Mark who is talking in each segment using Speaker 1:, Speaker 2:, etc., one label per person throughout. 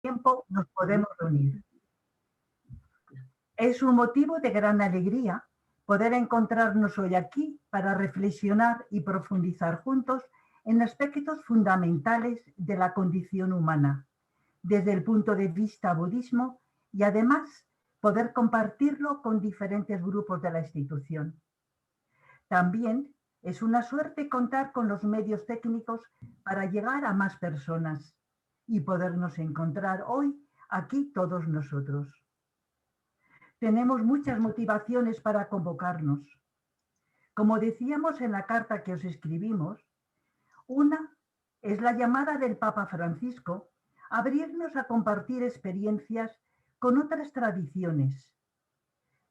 Speaker 1: tiempo nos podemos reunir. Es un motivo de gran alegría poder encontrarnos hoy aquí para reflexionar y profundizar juntos en aspectos fundamentales de la condición humana, desde el punto de vista budismo, y además poder compartirlo con diferentes grupos de la institución. También es una suerte contar con los medios técnicos para llegar a más personas y podernos encontrar hoy aquí todos nosotros. Tenemos muchas motivaciones para convocarnos. Como decíamos en la carta que os escribimos, una es la llamada del Papa Francisco a abrirnos a compartir experiencias con otras tradiciones,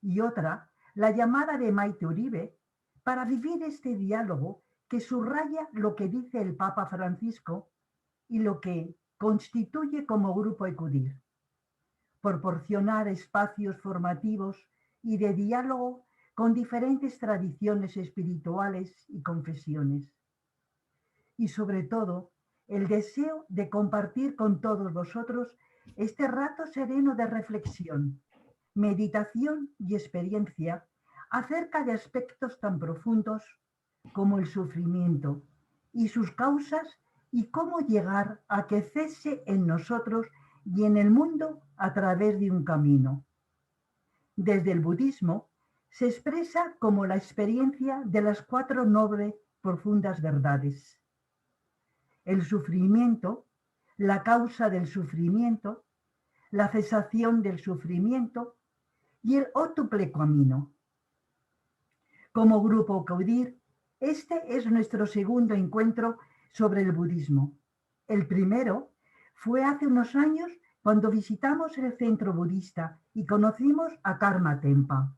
Speaker 1: y otra, la llamada de Maite Uribe para vivir este diálogo que subraya lo que dice el Papa Francisco y lo que constituye como grupo ECUDIR. Proporcionar espacios formativos y de diálogo con diferentes tradiciones espirituales y confesiones. Y sobre todo, el deseo de compartir con todos vosotros este rato sereno de reflexión, meditación y experiencia acerca de aspectos tan profundos como el sufrimiento y sus causas y cómo llegar a que cese en nosotros y en el mundo a través de un camino. Desde el budismo se expresa como la experiencia de las 4 nobles profundas verdades: el sufrimiento, la causa del sufrimiento, la cesación del sufrimiento y el ótuple camino. Como grupo ECUDIR, este es nuestro segundo encuentro sobre el budismo. El primero fue hace unos años cuando visitamos el centro budista y conocimos a Karma Tempa.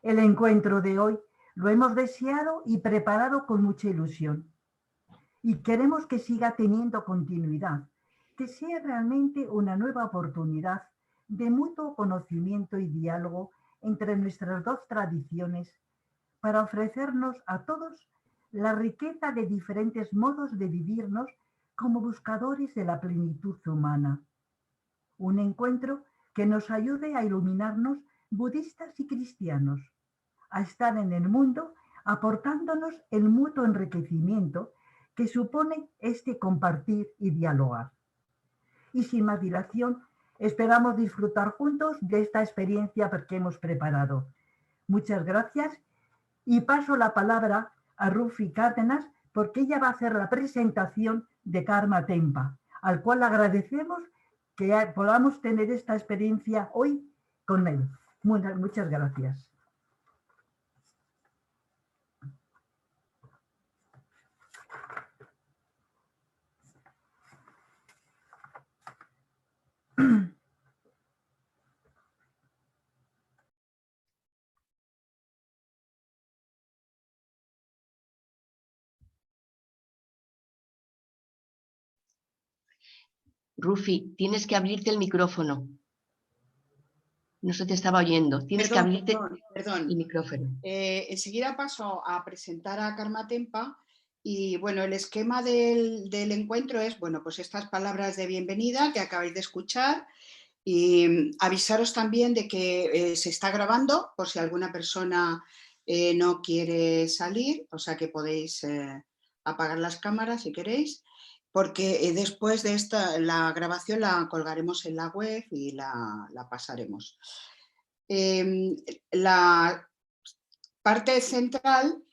Speaker 1: El encuentro de hoy lo hemos deseado y preparado con mucha ilusión. Y queremos que siga teniendo continuidad, que sea realmente una nueva oportunidad de mutuo conocimiento y diálogo entre nuestras dos tradiciones para ofrecernos a todos la riqueza de diferentes modos de vivirnos como buscadores de la plenitud humana. Un encuentro que nos ayude a iluminarnos budistas y cristianos, a estar en el mundo aportándonos el mutuo enriquecimiento que supone este compartir y dialogar. Y sin más dilación, esperamos disfrutar juntos de esta experiencia que hemos preparado. Muchas gracias y paso la palabra a Rufi Cárdenas porque ella va a hacer la presentación de Karma Tempa, al cual agradecemos que podamos tener esta experiencia hoy con él. Muchas gracias.
Speaker 2: Rufi, tienes que abrirte el micrófono. No se te estaba oyendo. Tienes que abrirte el micrófono.
Speaker 3: Enseguida paso a presentar a Karma Tempa y bueno, el esquema del encuentro es, bueno, pues estas palabras de bienvenida que acabáis de escuchar y avisaros también de que se está grabando por si alguna persona no quiere salir, o sea que podéis apagar las cámaras si queréis, porque después de la grabación la colgaremos en la web y la pasaremos. La parte central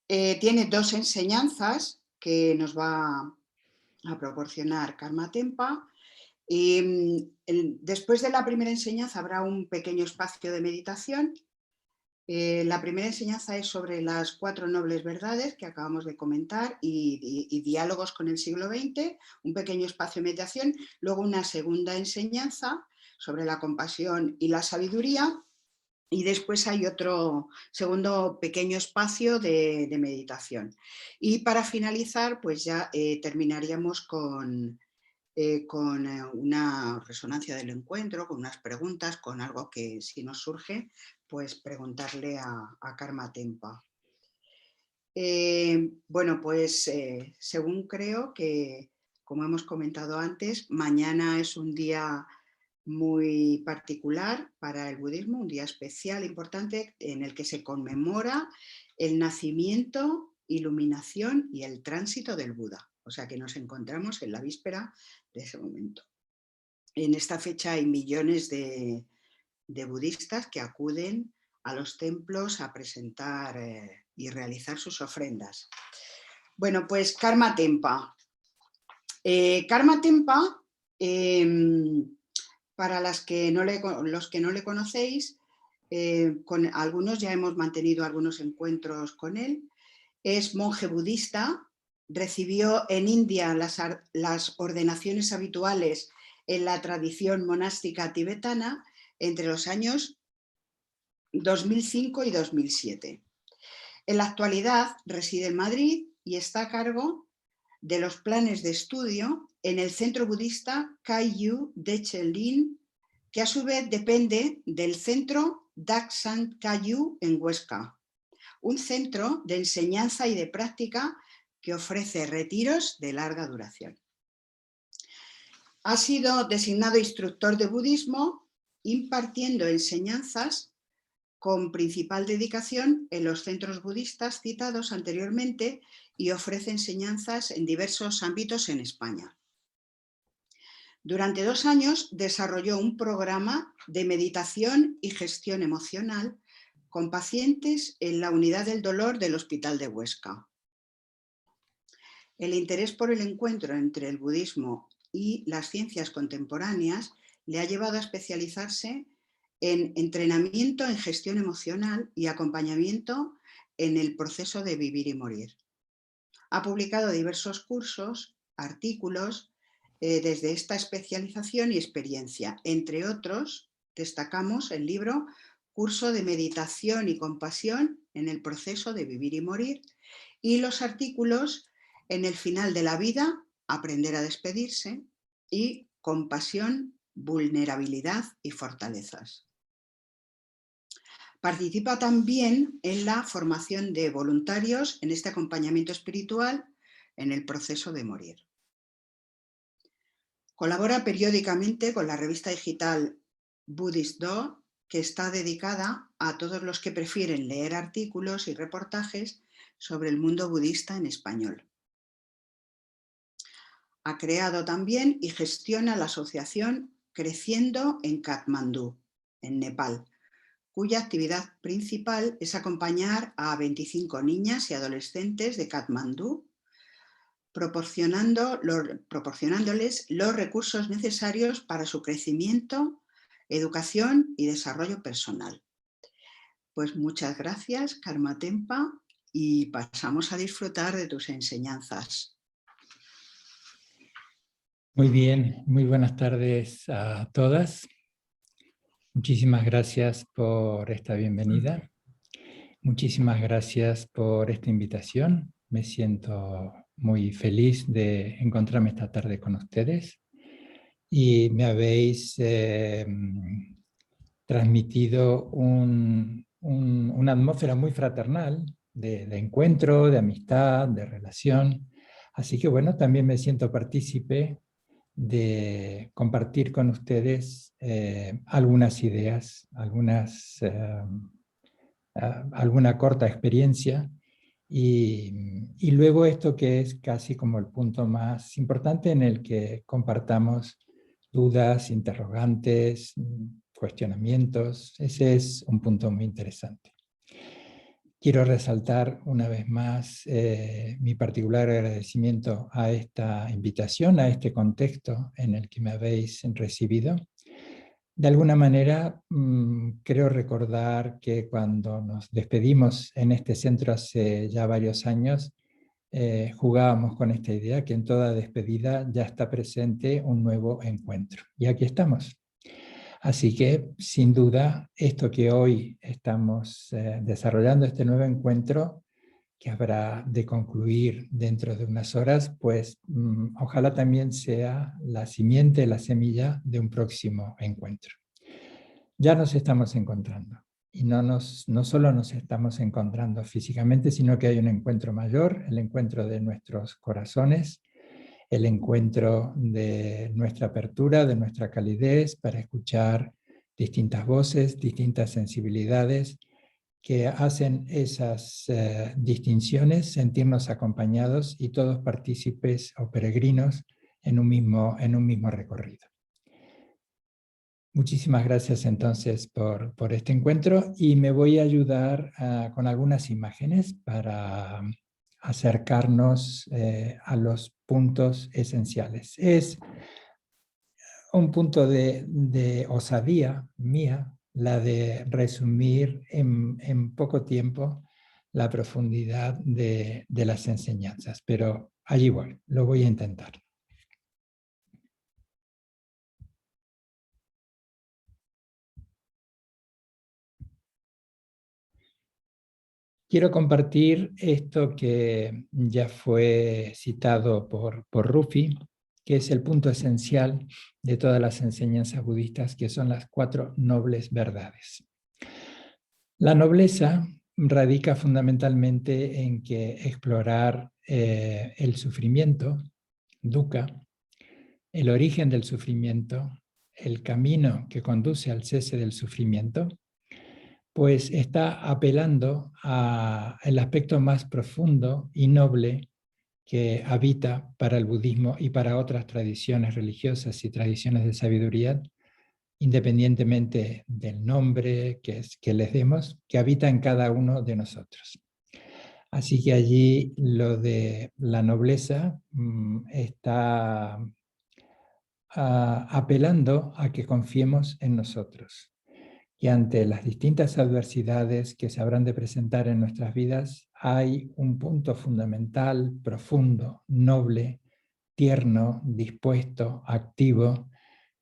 Speaker 3: tiene 2 enseñanzas que nos va a proporcionar Karma Tempa. Después de la primera enseñanza habrá un pequeño espacio de meditación. La primera enseñanza es sobre las 4 nobles verdades que acabamos de comentar y diálogos con el siglo XX, un pequeño espacio de meditación, luego una segunda enseñanza sobre la compasión y la sabiduría y después hay otro segundo pequeño espacio de meditación. Y para finalizar, pues ya terminaríamos con una resonancia del encuentro, con unas preguntas, con algo que si nos surge, pues preguntarle a Karma Tempa. Bueno, pues según creo que como hemos comentado antes, mañana es un día muy particular para el budismo, un día especial, importante, en el que se conmemora el nacimiento, iluminación y el tránsito del Buda. O sea que nos encontramos en la víspera de ese momento. En esta fecha hay millones de budistas que acuden a los templos a presentar y realizar sus ofrendas. Bueno, pues Karma Tempa. Karma Tempa, para los que no le conocéis, con algunos ya hemos mantenido algunos encuentros con él. Es monje budista, recibió en India las ordenaciones habituales en la tradición monástica tibetana entre los años 2005 y 2007. En la actualidad reside en Madrid y está a cargo de los planes de estudio en el centro budista Kaiyu Deche Lin, que a su vez depende del centro Daksan Kaiyu en Huesca, un centro de enseñanza y de práctica que ofrece retiros de larga duración. Ha sido designado instructor de budismo, impartiendo enseñanzas con principal dedicación en los centros budistas citados anteriormente y ofrece enseñanzas en diversos ámbitos en España. Durante 2 años desarrolló un programa de meditación y gestión emocional con pacientes en la unidad del dolor del Hospital de Huesca. El interés por el encuentro entre el budismo y las ciencias contemporáneas le ha llevado a especializarse en entrenamiento en gestión emocional y acompañamiento en el proceso de vivir y morir. Ha publicado diversos cursos, artículos, desde esta especialización y experiencia. Entre otros, destacamos el libro Curso de Meditación y Compasión en el proceso de vivir y morir y los artículos En el final de la vida, Aprender a despedirse y Compasión, Vulnerabilidad y Fortalezas. Participa también en la formación de voluntarios en este acompañamiento espiritual en el proceso de morir. Colabora periódicamente con la revista digital Buddhist Do, que está dedicada a todos los que prefieren leer artículos y reportajes sobre el mundo budista en español. Ha creado también y gestiona la asociación Creciendo en Katmandú, en Nepal, cuya actividad principal es acompañar a 25 niñas y adolescentes de Katmandú, proporcionándoles los recursos necesarios para su crecimiento, educación y desarrollo personal. Pues muchas gracias, Karma Tempa, y pasamos a disfrutar de tus enseñanzas.
Speaker 4: Muy bien, muy buenas tardes a todas. Muchísimas gracias por esta bienvenida. Muchísimas gracias por esta invitación. Me siento muy feliz de encontrarme esta tarde con ustedes. Y me habéis transmitido una atmósfera muy fraternal de encuentro, de amistad, de relación. Así que bueno, también me siento partícipe de compartir con ustedes algunas ideas, alguna corta experiencia y luego esto que es casi como el punto más importante en el que compartamos dudas, interrogantes, cuestionamientos. Ese es un punto muy interesante. Quiero resaltar una vez más mi particular agradecimiento a esta invitación, a este contexto en el que me habéis recibido. De alguna manera, creo recordar que cuando nos despedimos en este centro hace ya varios años, jugábamos con esta idea que en toda despedida ya está presente un nuevo encuentro. Y aquí estamos. Así que, sin duda, esto que hoy estamos desarrollando, este nuevo encuentro, que habrá de concluir dentro de unas horas, pues ojalá también sea la simiente, la semilla de un próximo encuentro. Ya nos estamos encontrando. Y no solo nos estamos encontrando físicamente, sino que hay un encuentro mayor, el encuentro de nuestros corazones, el encuentro de nuestra apertura, de nuestra calidez, para escuchar distintas voces, distintas sensibilidades que hacen esas distinciones, sentirnos acompañados y todos partícipes o peregrinos en un mismo recorrido. Muchísimas gracias entonces por este encuentro, y me voy a ayudar con algunas imágenes para acercarnos a los puntos esenciales. Es un punto de osadía mía, la de resumir en poco tiempo la profundidad de las enseñanzas, pero allí voy, lo voy a intentar. Quiero compartir esto que ya fue citado por Rufi, que es el punto esencial de todas las enseñanzas budistas, que son las 4 nobles verdades. La nobleza radica fundamentalmente en que explorar el sufrimiento, dukkha, el origen del sufrimiento, el camino que conduce al cese del sufrimiento, pues está apelando al aspecto más profundo y noble que habita para el budismo y para otras tradiciones religiosas y tradiciones de sabiduría, independientemente del nombre que les demos, que habita en cada uno de nosotros. Así que allí lo de la nobleza está apelando a que confiemos en nosotros, y ante las distintas adversidades que se habrán de presentar en nuestras vidas, hay un punto fundamental, profundo, noble, tierno, dispuesto, activo,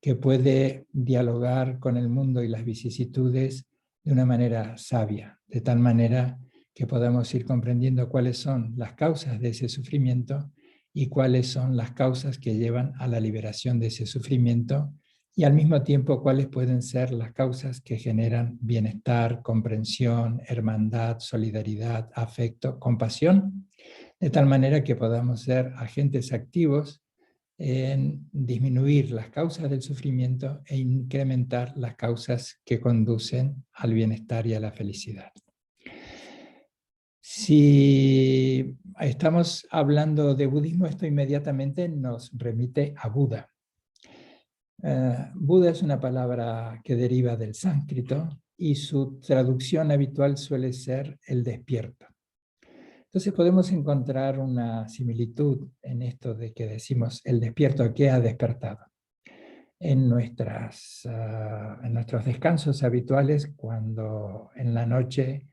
Speaker 4: que puede dialogar con el mundo y las vicisitudes de una manera sabia, de tal manera que podamos ir comprendiendo cuáles son las causas de ese sufrimiento y cuáles son las causas que llevan a la liberación de ese sufrimiento, y al mismo tiempo cuáles pueden ser las causas que generan bienestar, comprensión, hermandad, solidaridad, afecto, compasión, de tal manera que podamos ser agentes activos en disminuir las causas del sufrimiento e incrementar las causas que conducen al bienestar y a la felicidad. Si estamos hablando de budismo, esto inmediatamente nos remite a Buda. Buda es una palabra que deriva del sánscrito y su traducción habitual suele ser el despierto. Entonces podemos encontrar una similitud en esto de que decimos el despierto que ha despertado. En nuestros descansos habituales, cuando en la noche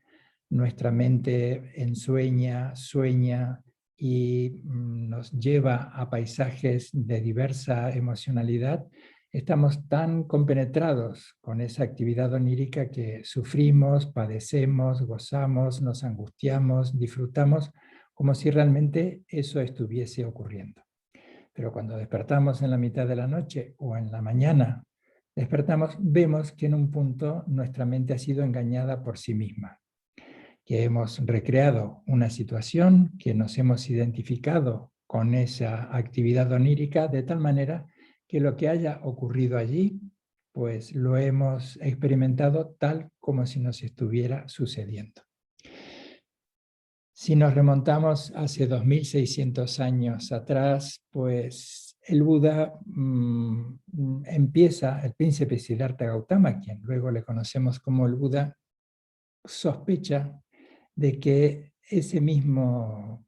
Speaker 4: nuestra mente ensueña, sueña y nos lleva a paisajes de diversa emocionalidad, estamos tan compenetrados con esa actividad onírica que sufrimos, padecemos, gozamos, nos angustiamos, disfrutamos, como si realmente eso estuviese ocurriendo. Pero cuando despertamos en la mitad de la noche o en la mañana, despertamos, vemos que en un punto nuestra mente ha sido engañada por sí misma, que hemos recreado una situación, que nos hemos identificado con esa actividad onírica de tal manera que lo que haya ocurrido allí, pues lo hemos experimentado tal como si nos estuviera sucediendo. Si nos remontamos hace 2600 años atrás, pues el Buda empieza, el príncipe Siddhartha Gautama, quien luego le conocemos como el Buda, sospecha de que ese mismo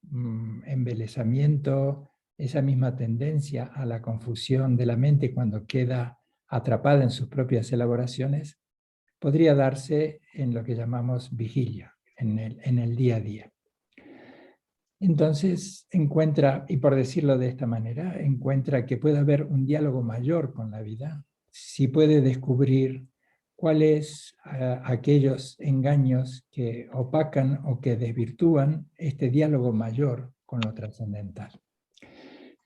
Speaker 4: embelesamiento, esa misma tendencia a la confusión de la mente cuando queda atrapada en sus propias elaboraciones, podría darse en lo que llamamos vigilia, en el día a día. Entonces encuentra, y por decirlo de esta manera, encuentra que puede haber un diálogo mayor con la vida, si puede descubrir cuáles aquellos engaños que opacan o que desvirtúan este diálogo mayor con lo trascendental.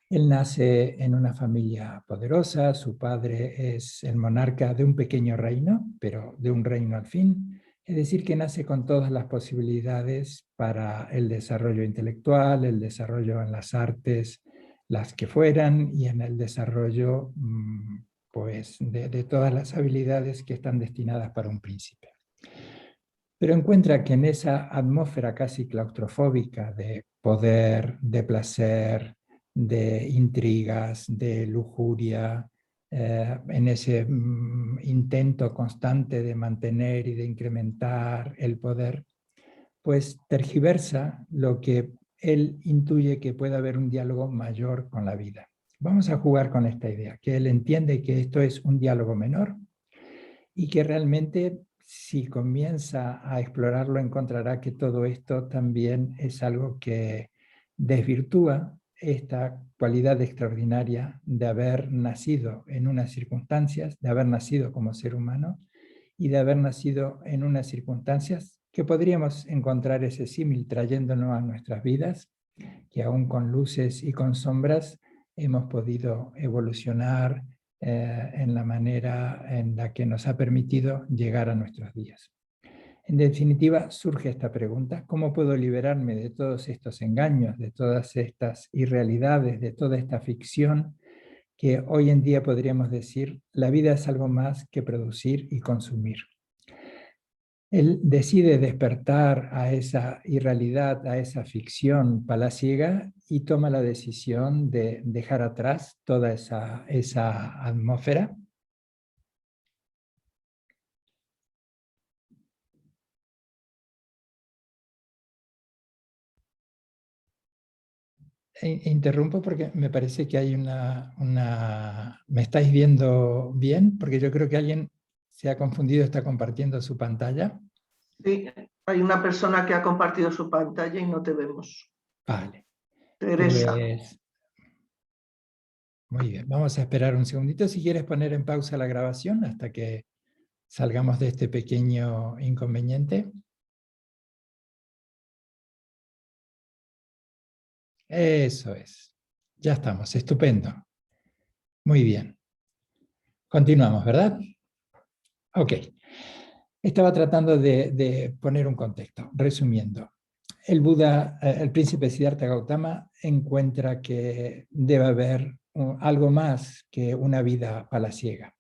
Speaker 4: Él nace en una familia poderosa, su padre es el monarca de un pequeño reino, pero de un reino al fin, es decir, que nace con todas las posibilidades para el desarrollo intelectual, el desarrollo en las artes, las que fueran, y en el desarrollo pues, de todas las habilidades que están destinadas para un príncipe. Pero encuentra que en esa atmósfera casi claustrofóbica de poder, de placer, de intrigas, de lujuria, en ese intento constante de mantener y de incrementar el poder, pues tergiversa lo que él intuye que puede haber un diálogo mayor con la vida. Vamos a jugar con esta idea, que él entiende que esto es un diálogo menor y que realmente si comienza a explorarlo encontrará que todo esto también es algo que desvirtúa esta cualidad extraordinaria de haber nacido en unas circunstancias, de haber nacido como ser humano y de haber nacido en unas circunstancias que podríamos encontrar ese símil trayéndonos a nuestras vidas, que aún con luces y con sombras hemos podido evolucionar en la manera en la que nos ha permitido llegar a nuestros días. En definitiva, surge esta pregunta: ¿cómo puedo liberarme de todos estos engaños, de todas estas irrealidades, de toda esta ficción que hoy en día podríamos decir la vida es algo más que producir y consumir? Él decide despertar a esa irrealidad, a esa ficción palaciega, y toma la decisión de dejar atrás toda esa atmósfera. Interrumpo porque me parece que hay ¿Me estáis viendo bien? Porque yo creo que alguien se ha confundido, está compartiendo su pantalla.
Speaker 5: Sí, hay una persona que ha compartido su pantalla y no te vemos.
Speaker 4: Vale.
Speaker 5: Teresa.
Speaker 4: Pues, muy bien, vamos a esperar un segundito. Si quieres poner en pausa la grabación hasta que salgamos de este pequeño inconveniente. Eso es. Ya estamos, estupendo. Muy bien. Continuamos, ¿verdad? Ok. Estaba tratando de poner un contexto, resumiendo. El Buda, el príncipe Siddhartha Gautama, encuentra que debe haber algo más que una vida palaciega.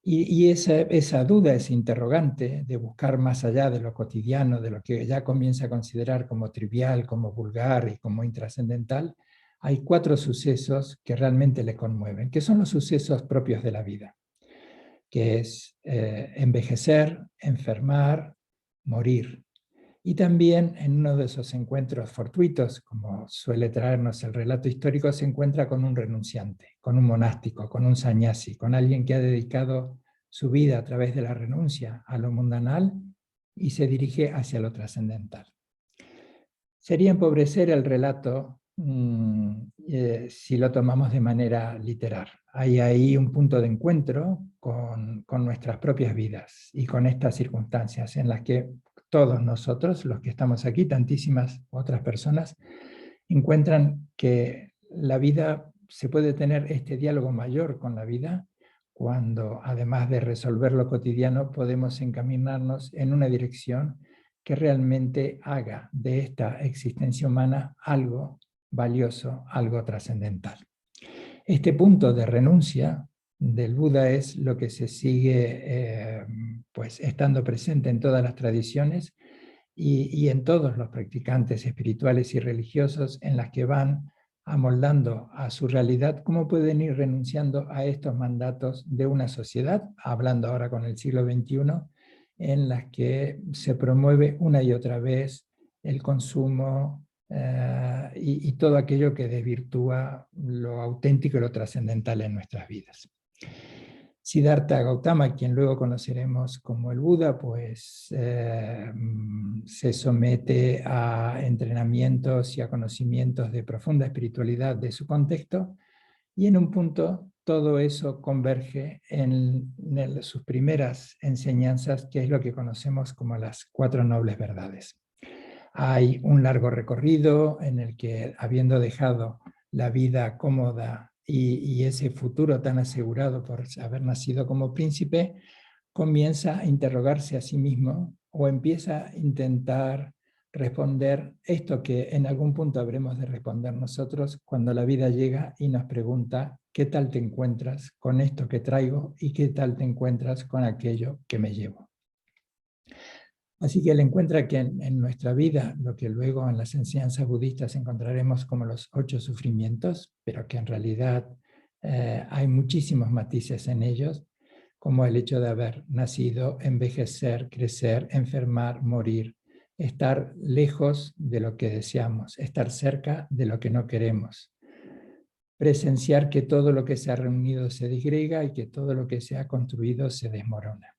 Speaker 4: Y esa duda, ese interrogante de buscar más allá de lo cotidiano, de lo que ya comienza a considerar como trivial, como vulgar y como intrascendental, hay 4 sucesos que realmente le conmueven, que son los sucesos propios de la vida, que es envejecer, enfermar, morir. Y también en uno de esos encuentros fortuitos, como suele traernos el relato histórico, se encuentra con un renunciante, con un monástico, con un sannyasi, con alguien que ha dedicado su vida a través de la renuncia a lo mundanal y se dirige hacia lo trascendental. Sería empobrecer el relato si lo tomamos de manera literal. Hay ahí un punto de encuentro con nuestras propias vidas y con estas circunstancias en las que todos nosotros, los que estamos aquí, tantísimas otras personas, encuentran que la vida se puede tener este diálogo mayor con la vida cuando, además de resolver lo cotidiano, podemos encaminarnos en una dirección que realmente haga de esta existencia humana algo valioso, algo trascendental. Este punto de renuncia del Buda es lo que se sigue pues, estando presente en todas las tradiciones y en todos los practicantes espirituales y religiosos en las que van amoldando a su realidad cómo pueden ir renunciando a estos mandatos de una sociedad, hablando ahora con el siglo XXI, en las que se promueve una y otra vez el consumo y todo aquello que desvirtúa lo auténtico y lo trascendental en nuestras vidas. Siddhartha Gautama, quien luego conoceremos como el Buda, pues se somete a entrenamientos y a conocimientos de profunda espiritualidad de su contexto, y en un punto todo eso converge en sus primeras enseñanzas, que es lo que conocemos como las 4 nobles verdades. Hay un largo recorrido en el que, habiendo dejado la vida cómoda y ese futuro tan asegurado por haber nacido como príncipe, comienza a interrogarse a sí mismo o empieza a intentar responder esto que en algún punto habremos de responder nosotros cuando la vida llega y nos pregunta ¿qué tal te encuentras con esto que traigo y qué tal te encuentras con aquello que me llevo? Así que él encuentra que en nuestra vida, lo que luego en las enseñanzas budistas encontraremos como los 8 sufrimientos, pero que en realidad hay muchísimos matices en ellos, como el hecho de haber nacido, envejecer, crecer, enfermar, morir, estar lejos de lo que deseamos, estar cerca de lo que no queremos, presenciar que todo lo que se ha reunido se disgrega y que todo lo que se ha construido se desmorona.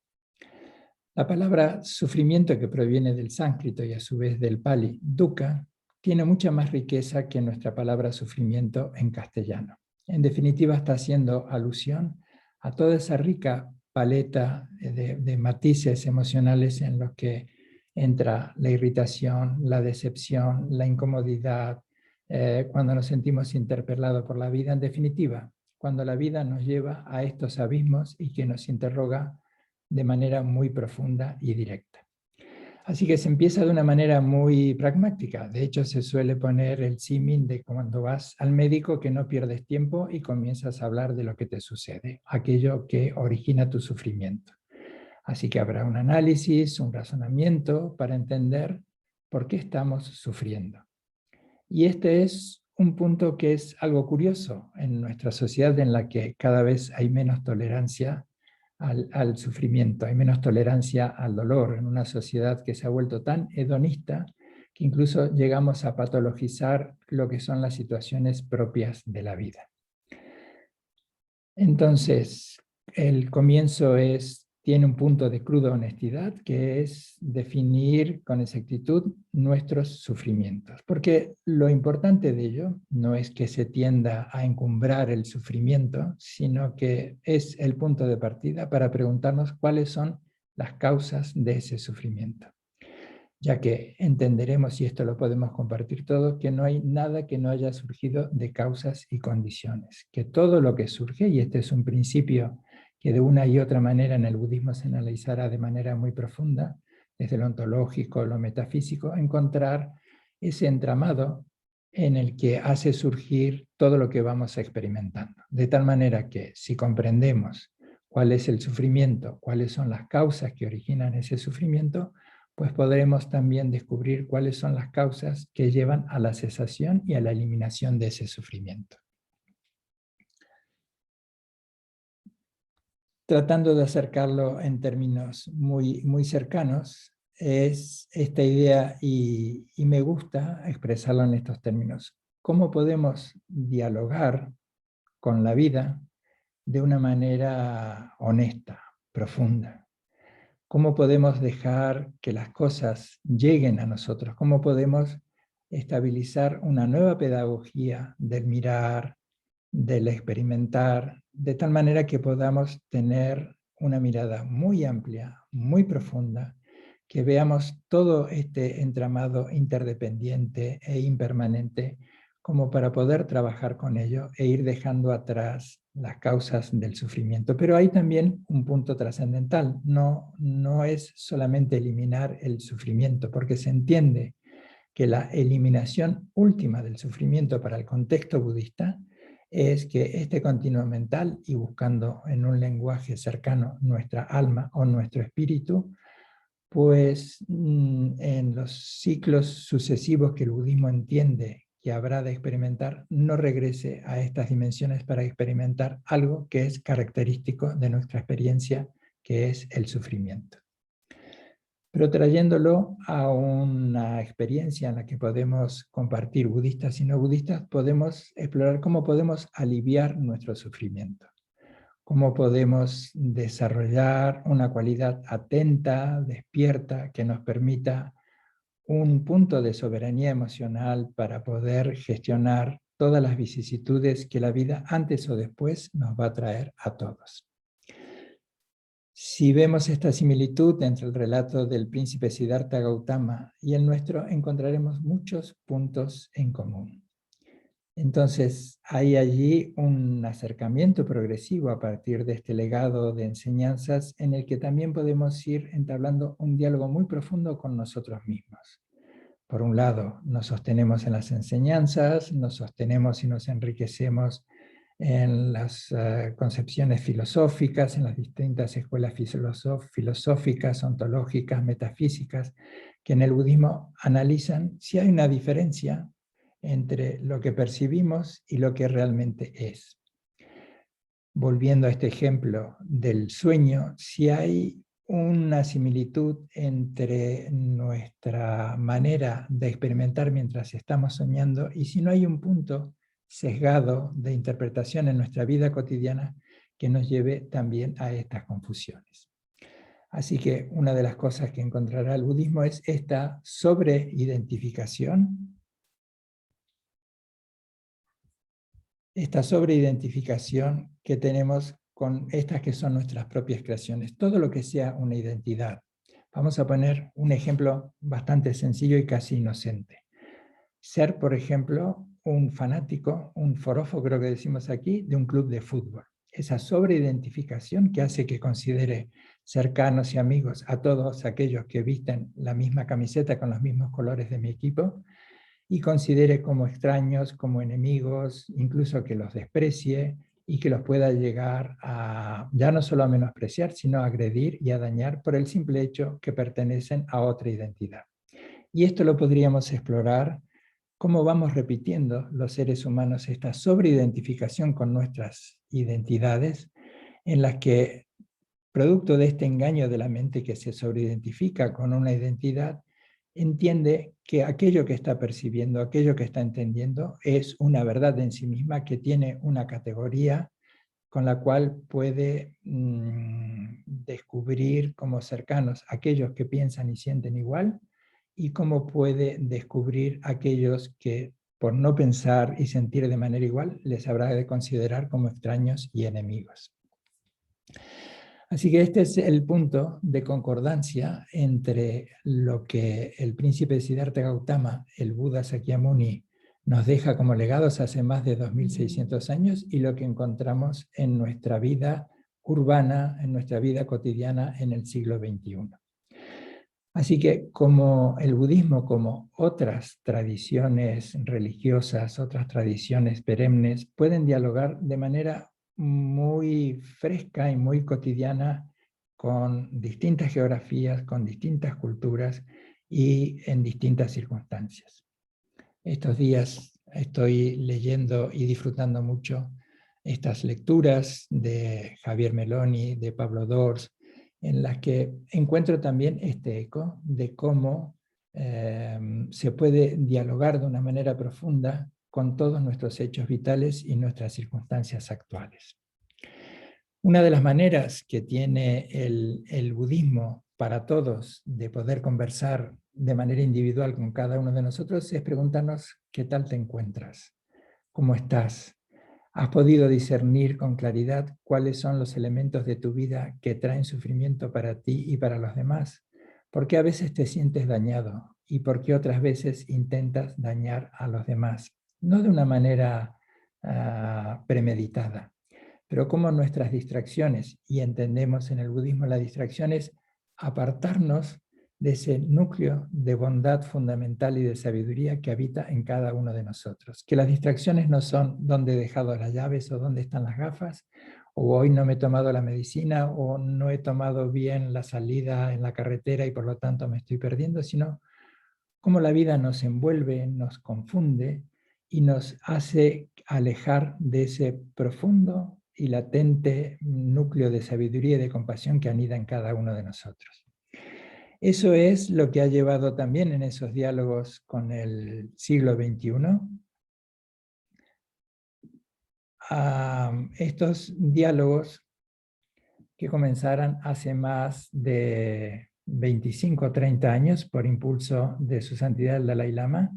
Speaker 4: La palabra sufrimiento, que proviene del sánscrito y a su vez del pali, dukkha, tiene mucha más riqueza que nuestra palabra sufrimiento en castellano. En definitiva, está haciendo alusión a toda esa rica paleta de matices emocionales en los que entra la irritación, la decepción, la incomodidad, cuando nos sentimos interpelados por la vida. En definitiva, cuando la vida nos lleva a estos abismos y que nos interroga de manera muy profunda y directa. Así que se empieza de una manera muy pragmática. De hecho, se suele poner el símil de cuando vas al médico, que no pierdes tiempo y comienzas a hablar de lo que te sucede, aquello que origina tu sufrimiento. Así que habrá un análisis, un razonamiento para entender por qué estamos sufriendo. Y este es un punto que es algo curioso en nuestra sociedad, en la que cada vez hay menos tolerancia al sufrimiento, hay menos tolerancia al dolor, en una sociedad que se ha vuelto tan hedonista que incluso llegamos a patologizar lo que son las situaciones propias de la vida. Entonces, el comienzo tiene un punto de cruda honestidad, que es definir con exactitud nuestros sufrimientos. Porque lo importante de ello no es que se tienda a encumbrar el sufrimiento, sino que es el punto de partida para preguntarnos cuáles son las causas de ese sufrimiento. Ya que entenderemos, y esto lo podemos compartir todos, que no hay nada que no haya surgido de causas y condiciones. Que todo lo que surge, y este es un principio que de una y otra manera en el budismo se analizará de manera muy profunda, desde lo ontológico, lo metafísico, encontrar ese entramado en el que hace surgir todo lo que vamos experimentando. De tal manera que si comprendemos cuál es el sufrimiento, cuáles son las causas que originan ese sufrimiento, pues podremos también descubrir cuáles son las causas que llevan a la cesación y a la eliminación de ese sufrimiento. Tratando de acercarlo en términos muy, muy cercanos, es esta idea, y me gusta expresarlo en estos términos. ¿Cómo podemos dialogar con la vida de una manera honesta, profunda? ¿Cómo podemos dejar que las cosas lleguen a nosotros? ¿Cómo podemos estabilizar una nueva pedagogía del mirar, del experimentar, de tal manera que podamos tener una mirada muy amplia, muy profunda, que veamos todo este entramado interdependiente e impermanente como para poder trabajar con ello e ir dejando atrás las causas del sufrimiento? Pero hay también un punto trascendental, no es solamente eliminar el sufrimiento, porque se entiende que la eliminación última del sufrimiento para el contexto budista es que este continuo mental, y buscando en un lenguaje cercano nuestra alma o nuestro espíritu, pues en los ciclos sucesivos que el budismo entiende que habrá de experimentar, no regrese a estas dimensiones para experimentar algo que es característico de nuestra experiencia, que es el sufrimiento. Pero trayéndolo a una experiencia en la que podemos compartir, budistas y no budistas, podemos explorar cómo podemos aliviar nuestro sufrimiento. Cómo podemos desarrollar una cualidad atenta, despierta, que nos permita un punto de soberanía emocional para poder gestionar todas las vicisitudes que la vida antes o después nos va a traer a todos. Si vemos esta similitud entre el relato del príncipe Siddhartha Gautama y el nuestro, encontraremos muchos puntos en común. Entonces, hay allí un acercamiento progresivo a partir de este legado de enseñanzas en el que también podemos ir entablando un diálogo muy profundo con nosotros mismos. por un lado, nos sostenemos en las enseñanzas, nos sostenemos y nos enriquecemos en las concepciones filosóficas, en las distintas escuelas filosóficas, ontológicas, metafísicas, que en el budismo analizan si hay una diferencia entre lo que percibimos y lo que realmente es. Volviendo a este ejemplo del sueño, si hay una similitud entre nuestra manera de experimentar mientras estamos soñando y si no hay un punto sesgado de interpretación en nuestra vida cotidiana que nos lleve también a estas confusiones. Así que una de las cosas que encontrará el budismo es esta sobreidentificación. Esta sobreidentificación que tenemos con estas que son nuestras propias creaciones. Todo lo que sea una identidad. Vamos a poner un ejemplo bastante sencillo y casi inocente. Ser, por ejemplo, un fanático, un forofo, creo que decimos aquí, de un club de fútbol. Esa sobreidentificación que hace que considere cercanos y amigos a todos aquellos que visten la misma camiseta con los mismos colores de mi equipo y considere como extraños, como enemigos, incluso que los desprecie y que los pueda llegar a, ya no solo a menospreciar, sino a agredir y a dañar por el simple hecho que pertenecen a otra identidad. Y esto lo podríamos explorar cómo vamos repitiendo los seres humanos esta sobreidentificación con nuestras identidades, en las que, producto de este engaño de la mente que se sobreidentifica con una identidad, entiende que aquello que está percibiendo, aquello que está entendiendo, es una verdad en sí misma que tiene una categoría con la cual puede descubrir como cercanos aquellos que piensan y sienten igual, y cómo puede descubrir aquellos que, por no pensar y sentir de manera igual, les habrá de considerar como extraños y enemigos. Así que este es el punto de concordancia entre lo que el príncipe Siddhartha Gautama, el Buda Sakyamuni, nos deja como legados hace más de 2600 años y lo que encontramos en nuestra vida urbana, en nuestra vida cotidiana en el siglo XXI. Así que como el budismo, como otras tradiciones religiosas, otras tradiciones perennes, pueden dialogar de manera muy fresca y muy cotidiana con distintas geografías, con distintas culturas y en distintas circunstancias. Estos días estoy leyendo y disfrutando mucho estas lecturas de Javier Meloni, de Pablo Dors, en las que encuentro también este eco de cómo se puede dialogar de una manera profunda con todos nuestros hechos vitales y nuestras circunstancias actuales. Una de las maneras que tiene el budismo para todos de poder conversar de manera individual con cada uno de nosotros es preguntarnos ¿qué tal te encuentras? ¿Cómo estás? ¿Has podido discernir con claridad cuáles son los elementos de tu vida que traen sufrimiento para ti y para los demás? ¿Por qué a veces te sientes dañado? ¿Y por qué otras veces intentas dañar a los demás? No de una manera premeditada, pero como nuestras distracciones, y entendemos en el budismo la distracción es apartarnos de ese núcleo de bondad fundamental y de sabiduría que habita en cada uno de nosotros. Que las distracciones no son dónde he dejado las llaves o dónde están las gafas, o hoy no me he tomado la medicina, o no he tomado bien la salida en la carretera y por lo tanto me estoy perdiendo, sino cómo la vida nos envuelve, nos confunde y nos hace alejar de ese profundo y latente núcleo de sabiduría y de compasión que anida en cada uno de nosotros. Eso es lo que ha llevado también en esos diálogos con el siglo XXI a estos diálogos que comenzaron hace más de 25 o 30 años por impulso de su santidad el Dalai Lama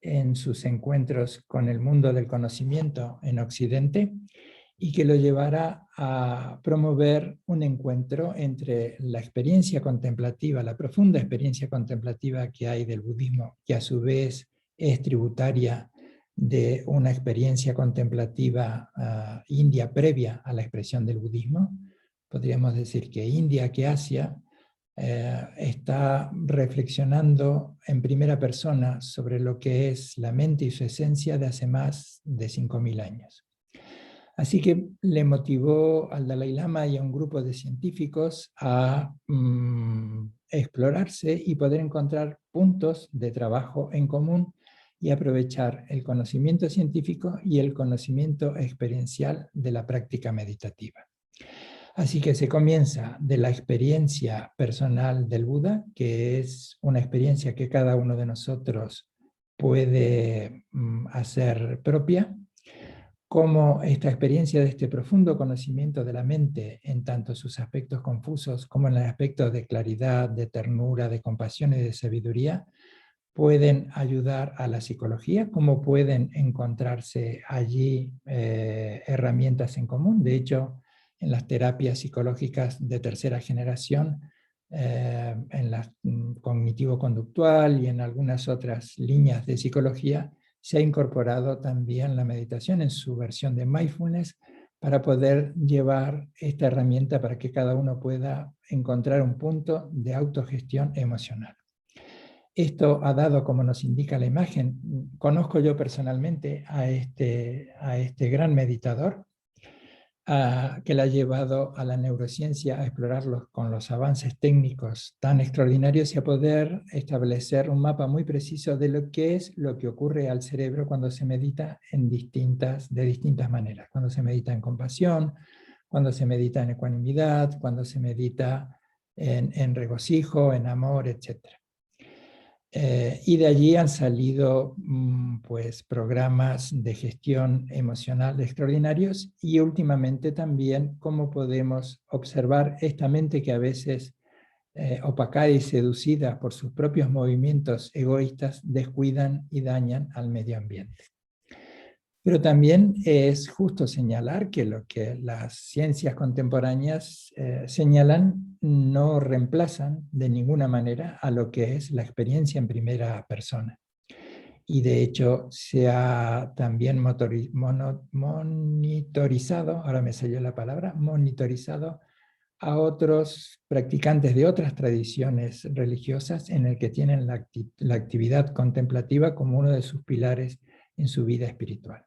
Speaker 4: en sus encuentros con el mundo del conocimiento en Occidente, y que lo llevará a promover un encuentro entre la experiencia contemplativa, la profunda experiencia contemplativa que hay del budismo, que a su vez es tributaria de una experiencia contemplativa india previa a la expresión del budismo. Podríamos decir que India, que Asia, está reflexionando en primera persona sobre lo que es la mente y su esencia de hace más de 5.000 años. Así que le motivó al Dalai Lama y a un grupo de científicos a explorarse y poder encontrar puntos de trabajo en común y aprovechar el conocimiento científico y el conocimiento experiencial de la práctica meditativa. Así que se comienza de la experiencia personal del Buda, que es una experiencia que cada uno de nosotros puede hacer propia, cómo esta experiencia de este profundo conocimiento de la mente, en tanto sus aspectos confusos como en los aspectos de claridad, de ternura, de compasión y de sabiduría, pueden ayudar a la psicología, cómo pueden encontrarse allí herramientas en común. De hecho, en las terapias psicológicas de tercera generación, en la cognitivo-conductual y en algunas otras líneas de psicología, se ha incorporado también la meditación en su versión de mindfulness para poder llevar esta herramienta para que cada uno pueda encontrar un punto de autogestión emocional. Esto ha dado, como nos indica la imagen, conozco yo personalmente a este gran meditador, que le ha llevado a la neurociencia a explorarlos con los avances técnicos tan extraordinarios y a poder establecer un mapa muy preciso de lo que ocurre al cerebro cuando se medita de distintas maneras. Cuando se medita en compasión, cuando se medita en ecuanimidad, cuando se medita en regocijo, en amor, etc. Y de allí han salido pues, programas de gestión emocional extraordinarios y últimamente también cómo podemos observar esta mente que a veces opacada y seducida por sus propios movimientos egoístas descuidan y dañan al medio ambiente. Pero también es justo señalar que lo que las ciencias contemporáneas señalan no reemplazan de ninguna manera a lo que es la experiencia en primera persona. Y de hecho se ha también monitorizado, ahora me salió la palabra, monitorizado a otros practicantes de otras tradiciones religiosas en el que tienen la actividad contemplativa como uno de sus pilares en su vida espiritual.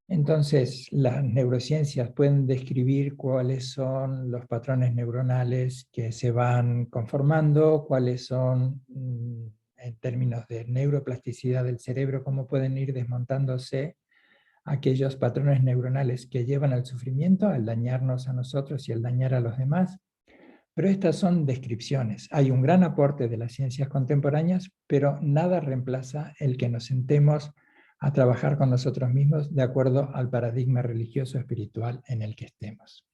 Speaker 4: Entonces, las neurociencias pueden describir cuáles son los patrones neuronales que se van conformando, cuáles son, en términos de neuroplasticidad del cerebro, cómo pueden ir desmontándose aquellos patrones neuronales que llevan al sufrimiento, al dañarnos a nosotros y al dañar a los demás. Pero estas son descripciones. Hay un gran aporte de las ciencias contemporáneas, pero nada reemplaza el que nos sentemos a trabajar con nosotros mismos de acuerdo al paradigma religioso espiritual en el que estemos.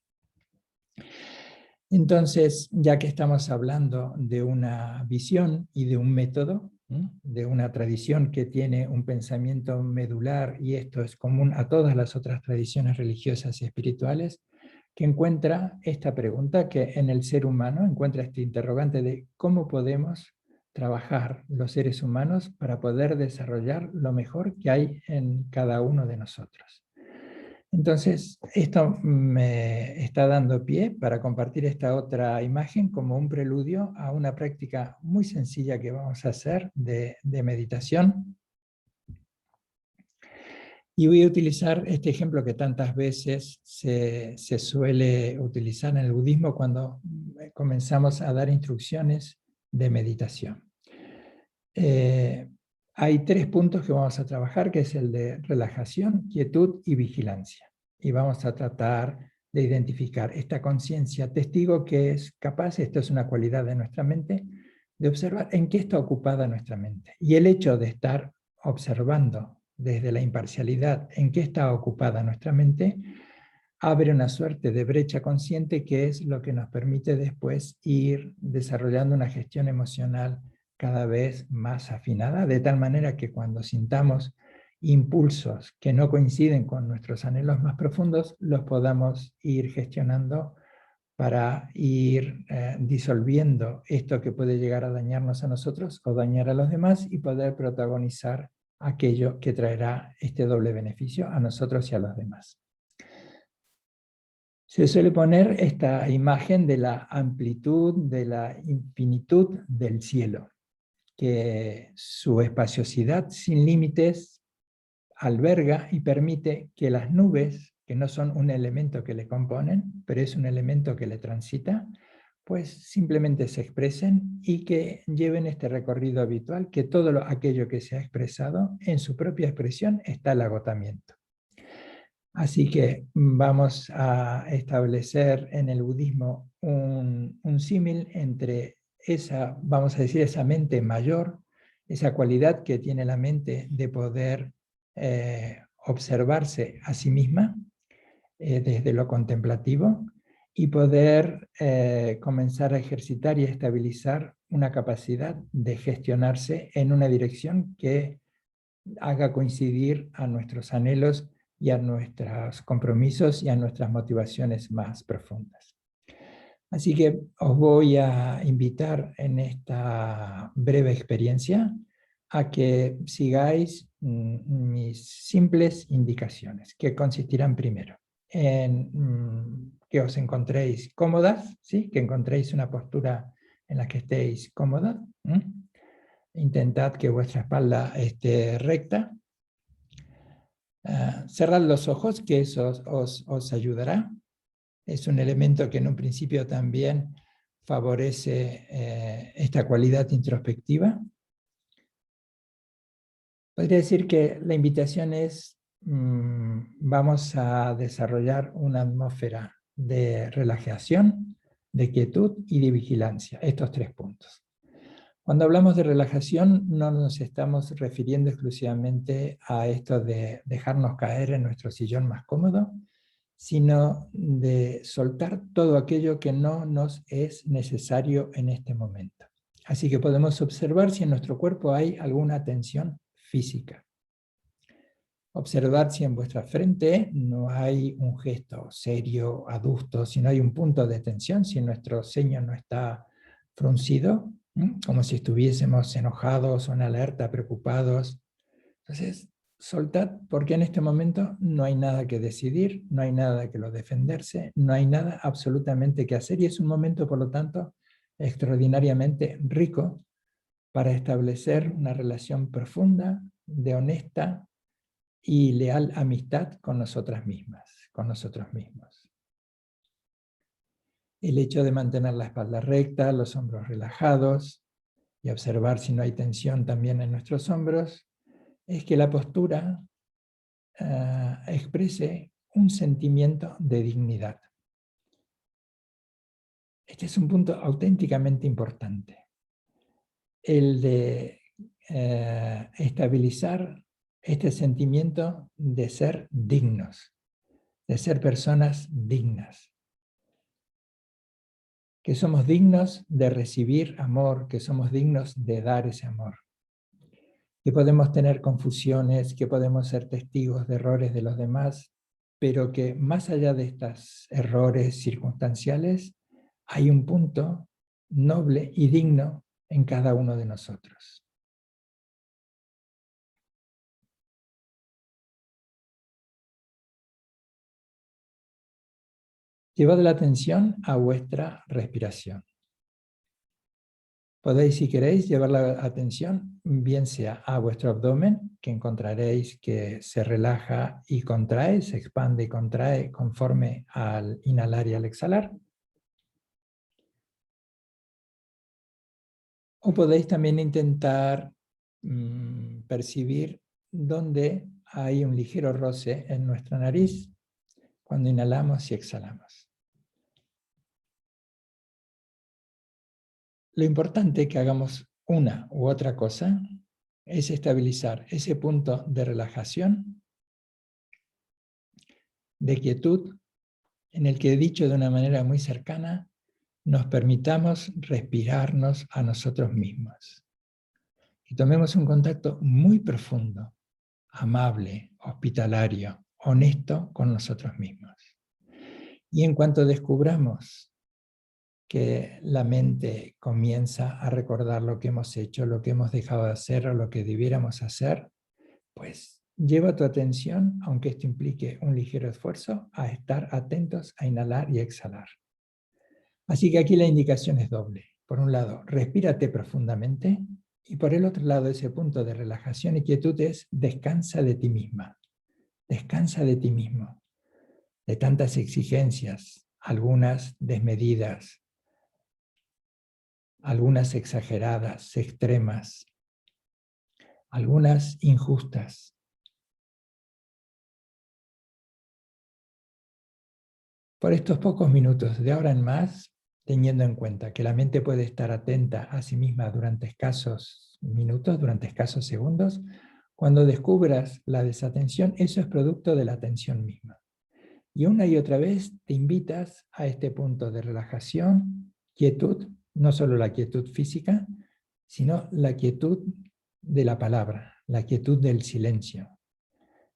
Speaker 4: Entonces, ya que estamos hablando de una visión y de un método, de una tradición que tiene un pensamiento medular, y esto es común a todas las otras tradiciones religiosas y espirituales, que encuentra esta pregunta, que en el ser humano encuentra este interrogante de cómo podemos trabajar los seres humanos para poder desarrollar lo mejor que hay en cada uno de nosotros. Entonces, esto me está dando pie para compartir esta otra imagen como un preludio a una práctica muy sencilla que vamos a hacer de meditación. Y voy a utilizar este ejemplo que tantas veces se suele utilizar en el budismo cuando comenzamos a dar instrucciones de meditación. Hay 3 puntos que vamos a trabajar, que es el de relajación, quietud y vigilancia. Y vamos a tratar de identificar esta conciencia testigo que es capaz, esto es una cualidad de nuestra mente, de observar en qué está ocupada nuestra mente. Y el hecho de estar observando desde la imparcialidad en qué está ocupada nuestra mente, abre una suerte de brecha consciente que es lo que nos permite después ir desarrollando una gestión emocional cada vez más afinada, de tal manera que cuando sintamos impulsos que no coinciden con nuestros anhelos más profundos, los podamos ir gestionando para ir disolviendo esto que puede llegar a dañarnos a nosotros o dañar a los demás y poder protagonizar aquello que traerá este doble beneficio a nosotros y a los demás. Se suele poner esta imagen de la amplitud, de la infinitud del cielo, que su espaciosidad sin límites alberga y permite que las nubes, que no son un elemento que le componen, pero es un elemento que le transita, pues simplemente se expresen y que lleven este recorrido habitual, que todo aquello que se ha expresado, en su propia expresión está el agotamiento. Así que vamos a establecer en el budismo un símil entre esa, vamos a decir, esa mente mayor, esa cualidad que tiene la mente de poder observarse a sí misma desde lo contemplativo y poder comenzar a ejercitar y a estabilizar una capacidad de gestionarse en una dirección que haga coincidir a nuestros anhelos y a nuestros compromisos y a nuestras motivaciones más profundas. Así que os voy a invitar en esta breve experiencia a que sigáis mis simples indicaciones, que consistirán primero en que os encontréis cómodas, ¿sí? Que encontréis una postura en la que estéis cómodas. Intentad que vuestra espalda esté recta. Cerrad los ojos, que eso os ayudará. Es un elemento que en un principio también favorece esta cualidad introspectiva. Podría decir que la invitación es, vamos a desarrollar una atmósfera de relajación, de quietud y de vigilancia, estos 3 puntos. Cuando hablamos de relajación no nos estamos refiriendo exclusivamente a esto de dejarnos caer en nuestro sillón más cómodo, sino de soltar todo aquello que no nos es necesario en este momento. Así que podemos observar si en nuestro cuerpo hay alguna tensión física. Observar si en vuestra frente no hay un gesto serio, adusto, si no hay un punto de tensión, si nuestro ceño no está fruncido, como si estuviésemos enojados o en alerta, preocupados. Entonces, soltad, porque en este momento no hay nada que decidir, no hay nada que lo defenderse, no hay nada absolutamente que hacer, y es un momento, por lo tanto, extraordinariamente rico para establecer una relación profunda, de honesta y leal amistad con nosotras mismas, con nosotros mismos. El hecho de mantener la espalda recta, los hombros relajados y observar si no hay tensión también en nuestros hombros, es que la postura exprese un sentimiento de dignidad. Este es un punto auténticamente importante. El de estabilizar este sentimiento de ser dignos, de ser personas dignas. Que somos dignos de recibir amor, que somos dignos de dar ese amor. Que podemos tener confusiones, que podemos ser testigos de errores de los demás, pero que más allá de estos errores circunstanciales, hay un punto noble y digno en cada uno de nosotros. Llevad la atención a vuestra respiración. Podéis, si queréis, llevar la atención bien sea a vuestro abdomen, que encontraréis que se relaja y contrae, se expande y contrae conforme al inhalar y al exhalar. O podéis también intentar percibir dónde hay un ligero roce en nuestra nariz cuando inhalamos y exhalamos. Lo importante que hagamos una u otra cosa es estabilizar ese punto de relajación, de quietud, en el que, dicho de una manera muy cercana, nos permitamos respirarnos a nosotros mismos. Y tomemos un contacto muy profundo, amable, hospitalario, honesto con nosotros mismos. Y en cuanto descubramos que la mente comienza a recordar lo que hemos hecho, lo que hemos dejado de hacer o lo que debiéramos hacer, pues lleva tu atención, aunque esto implique un ligero esfuerzo, a estar atentos a inhalar y exhalar. Así que aquí la indicación es doble. Por un lado, respírate profundamente, y por el otro lado, ese punto de relajación y quietud es descansa de ti misma. Descansa de ti mismo, de tantas exigencias, algunas desmedidas, algunas exageradas, extremas, algunas injustas. Por estos pocos minutos, de ahora en más, teniendo en cuenta que la mente puede estar atenta a sí misma durante escasos minutos, durante escasos segundos, cuando descubras la desatención, eso es producto de la atención misma. Y una y otra vez te invitas a este punto de relajación, quietud, no solo la quietud física, sino la quietud de la palabra, la quietud del silencio.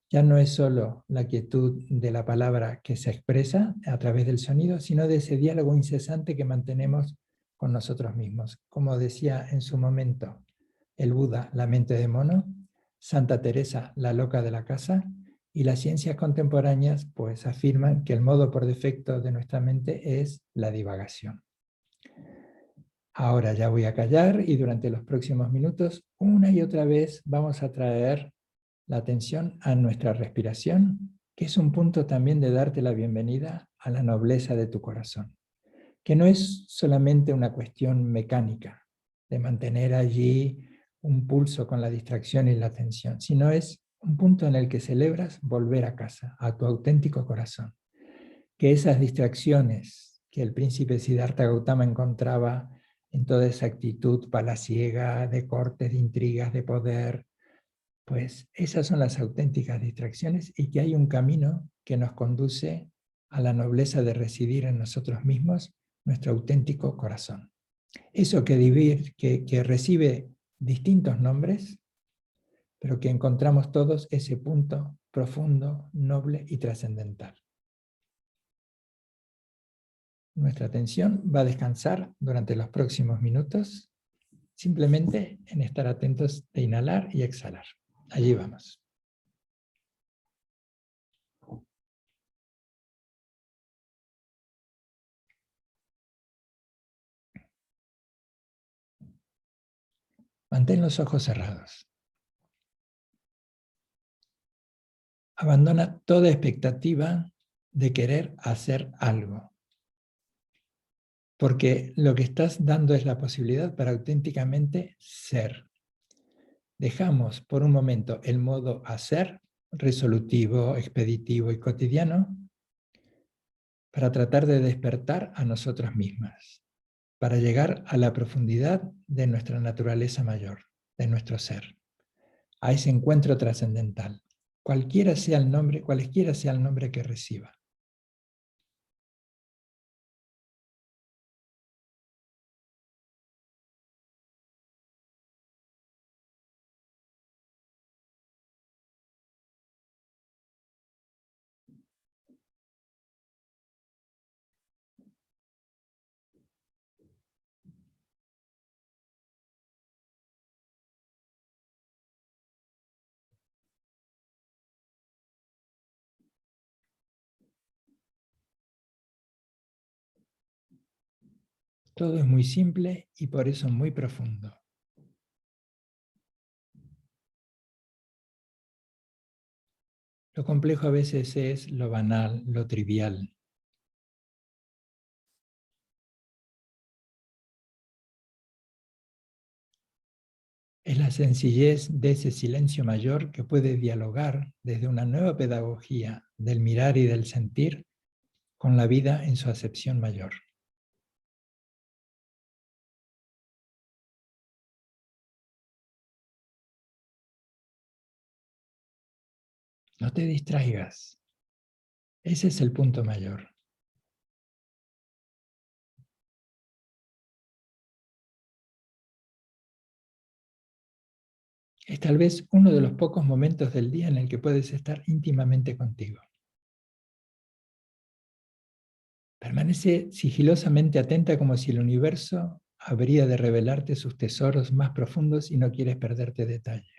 Speaker 4: Ya no es solo la quietud de la palabra que se expresa a través del sonido, sino de ese diálogo incesante que mantenemos con nosotros mismos. Como decía en su momento el Buda, la mente de mono, Santa Teresa, la loca de la casa, y las ciencias contemporáneas pues afirman que el modo por defecto de nuestra mente es la divagación. Ahora ya voy a callar y durante los próximos minutos una y otra vez vamos a traer la atención a nuestra respiración, que es un punto también de darte la bienvenida a la nobleza de tu corazón, que no es solamente una cuestión mecánica de mantener allí un pulso con la distracción y la atención, sino es un punto en el que celebras volver a casa, a tu auténtico corazón. Que esas distracciones que el príncipe Siddhartha Gautama encontraba en toda esa actitud palaciega, de cortes, de intrigas, de poder, pues esas son las auténticas distracciones y que hay un camino que nos conduce a la nobleza de residir en nosotros mismos nuestro auténtico corazón. Eso que recibe distintos nombres, pero que encontramos todos ese punto profundo, noble y trascendental. Nuestra atención va a descansar durante los próximos minutos, simplemente en estar atentos de inhalar y exhalar. Allí vamos. Mantén los ojos cerrados. Abandona toda expectativa de querer hacer algo. Porque lo que estás dando es la posibilidad para auténticamente ser. Dejamos por un momento el modo hacer, resolutivo, expeditivo y cotidiano, para tratar de despertar a nosotras mismas, para llegar a la profundidad de nuestra naturaleza mayor, de nuestro ser, a ese encuentro trascendental, cualquiera sea el nombre que reciba. Todo es muy simple y por eso muy profundo. Lo complejo a veces es lo banal, lo trivial. Es la sencillez de ese silencio mayor que puede dialogar desde una nueva pedagogía del mirar y del sentir con la vida en su acepción mayor. No te distraigas. Ese es el punto mayor. Es tal vez uno de los pocos momentos del día en el que puedes estar íntimamente contigo. Permanece sigilosamente atenta como si el universo habría de revelarte sus tesoros más profundos y no quieres perderte detalle.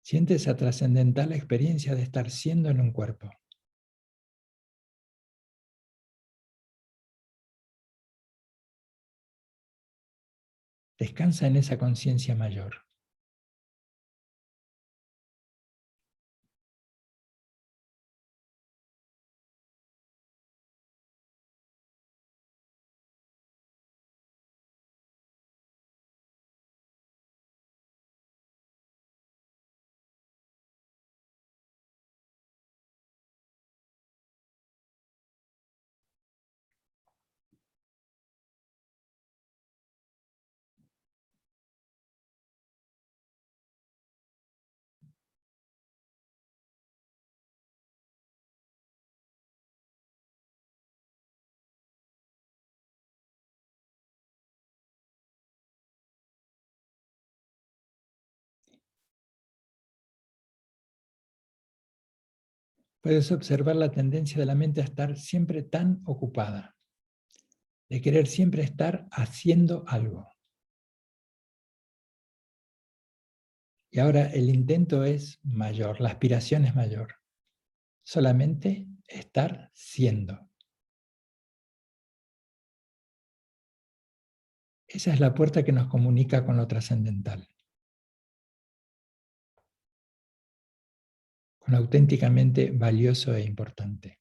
Speaker 4: Siente esa trascendental experiencia de estar siendo en un cuerpo. Descansa en esa conciencia mayor. Puedes observar la tendencia de la mente a estar siempre tan ocupada, de querer siempre estar haciendo algo. Y ahora el intento es mayor, la aspiración es mayor. Solamente estar siendo. Esa es la puerta que nos comunica con lo trascendental. Con lo auténticamente valioso e importante.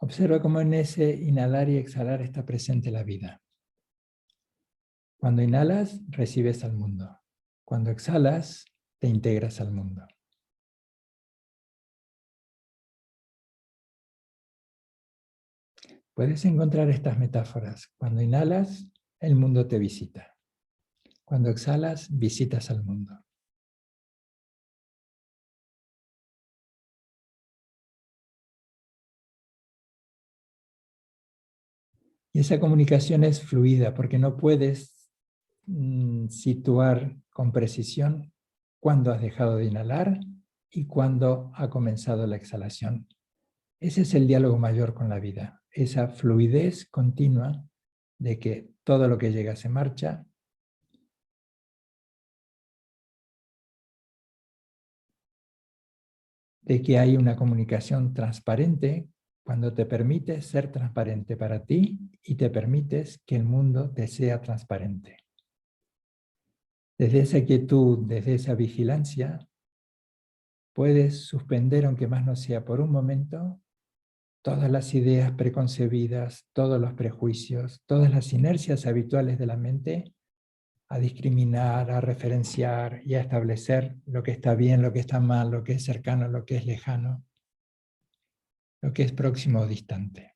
Speaker 4: Observa cómo en ese inhalar y exhalar está presente la vida. Cuando inhalas, recibes al mundo. Cuando exhalas, te integras al mundo. Puedes encontrar estas metáforas. Cuando inhalas, el mundo te visita. Cuando exhalas, visitas al mundo. Y esa comunicación es fluida porque no puedes situar con precisión cuándo has dejado de inhalar y cuándo ha comenzado la exhalación. Ese es el diálogo mayor con la vida, esa fluidez continua de que todo lo que llega se marcha, de que hay una comunicación transparente cuando te permites ser transparente para ti y te permites que el mundo te sea transparente. Desde esa quietud, desde esa vigilancia, puedes suspender, aunque más no sea por un momento, todas las ideas preconcebidas, todos los prejuicios, todas las inercias habituales de la mente a discriminar, a referenciar y a establecer lo que está bien, lo que está mal, lo que es cercano, lo que es lejano, lo que es próximo o distante.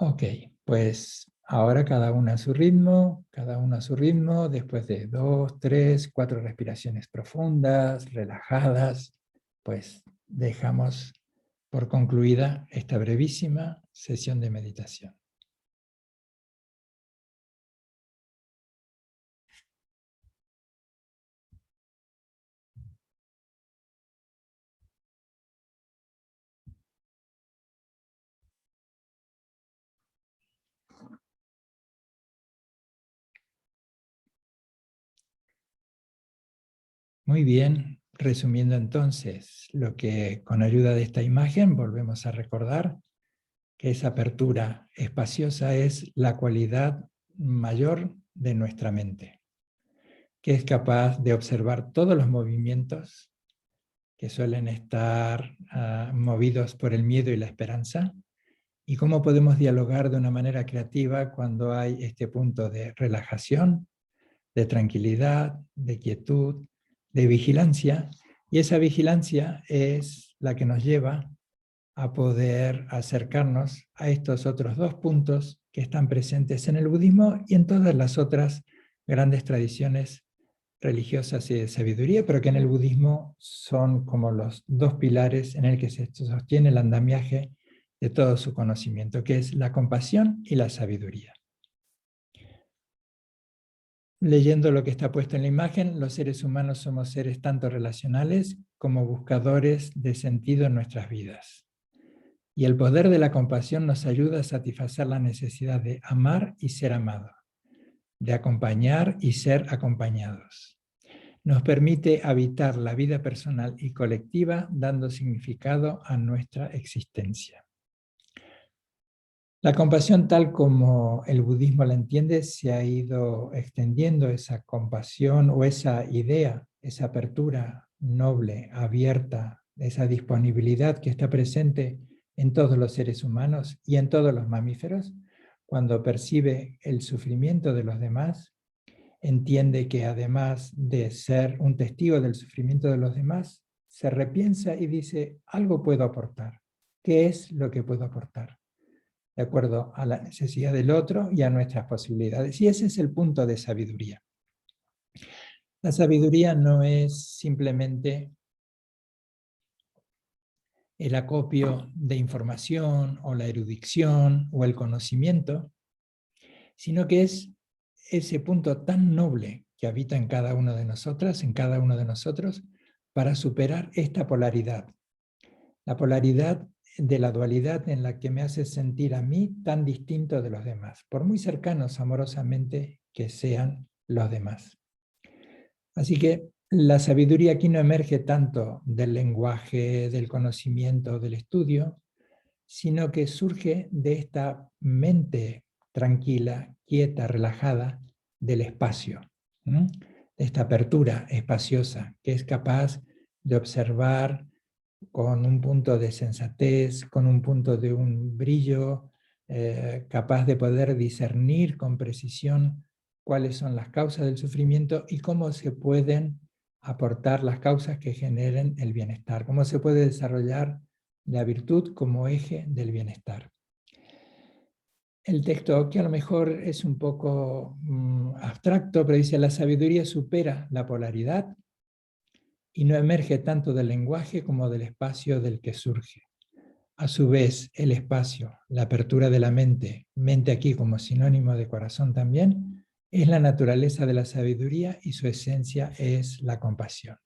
Speaker 4: Ok, pues ahora cada uno a su ritmo, después de 2, 3, 4 respiraciones profundas, relajadas, pues dejamos por concluida esta brevísima sesión de meditación. Muy bien, resumiendo entonces lo que con ayuda de esta imagen volvemos a recordar, que esa apertura espaciosa es la cualidad mayor de nuestra mente, que es capaz de observar todos los movimientos que suelen estar movidos por el miedo y la esperanza, y cómo podemos dialogar de una manera creativa cuando hay este punto de relajación, de tranquilidad, de quietud, de vigilancia, y esa vigilancia es la que nos lleva a poder acercarnos a estos otros dos puntos que están presentes en el budismo y en todas las otras grandes tradiciones religiosas y de sabiduría, pero que en el budismo son como los dos pilares en el que se sostiene el andamiaje de todo su conocimiento, que es la compasión y la sabiduría. Leyendo lo que está puesto en la imagen, los seres humanos somos seres tanto relacionales como buscadores de sentido en nuestras vidas. Y el poder de la compasión nos ayuda a satisfacer la necesidad de amar y ser amado, de acompañar y ser acompañados. Nos permite habitar la vida personal y colectiva dando significado a nuestra existencia. La compasión, tal como el budismo la entiende, se ha ido extendiendo esa compasión o esa idea, esa apertura noble, abierta, esa disponibilidad que está presente en todos los seres humanos y en todos los mamíferos. Cuando percibe el sufrimiento de los demás, entiende que además de ser un testigo del sufrimiento de los demás, se repiensa y dice, algo puedo aportar. ¿Qué es lo que puedo aportar? De acuerdo a la necesidad del otro y a nuestras posibilidades. Y ese es el punto de sabiduría. La sabiduría no es simplemente el acopio de información o la erudición o el conocimiento, sino que es ese punto tan noble que habita en cada uno de nosotras, en cada uno de nosotros, para superar esta polaridad. La polaridad de la dualidad en la que me hace sentir a mí tan distinto de los demás, por muy cercanos amorosamente que sean los demás. Así que la sabiduría aquí no emerge tanto del lenguaje, del conocimiento, del estudio, sino que surge de esta mente tranquila, quieta, relajada del espacio, de esta apertura espaciosa que es capaz de observar con un punto de sensatez, con un punto de un brillo, capaz de poder discernir con precisión cuáles son las causas del sufrimiento y cómo se pueden aportar las causas que generen el bienestar, cómo se puede desarrollar la virtud como eje del bienestar. El texto, que a lo mejor es un poco abstracto, pero dice, la sabiduría supera la polaridad y no emerge tanto del lenguaje como del espacio del que surge. A su vez, el espacio, la apertura de la mente, mente aquí como sinónimo de corazón también, es la naturaleza de la sabiduría y su esencia es la compasión.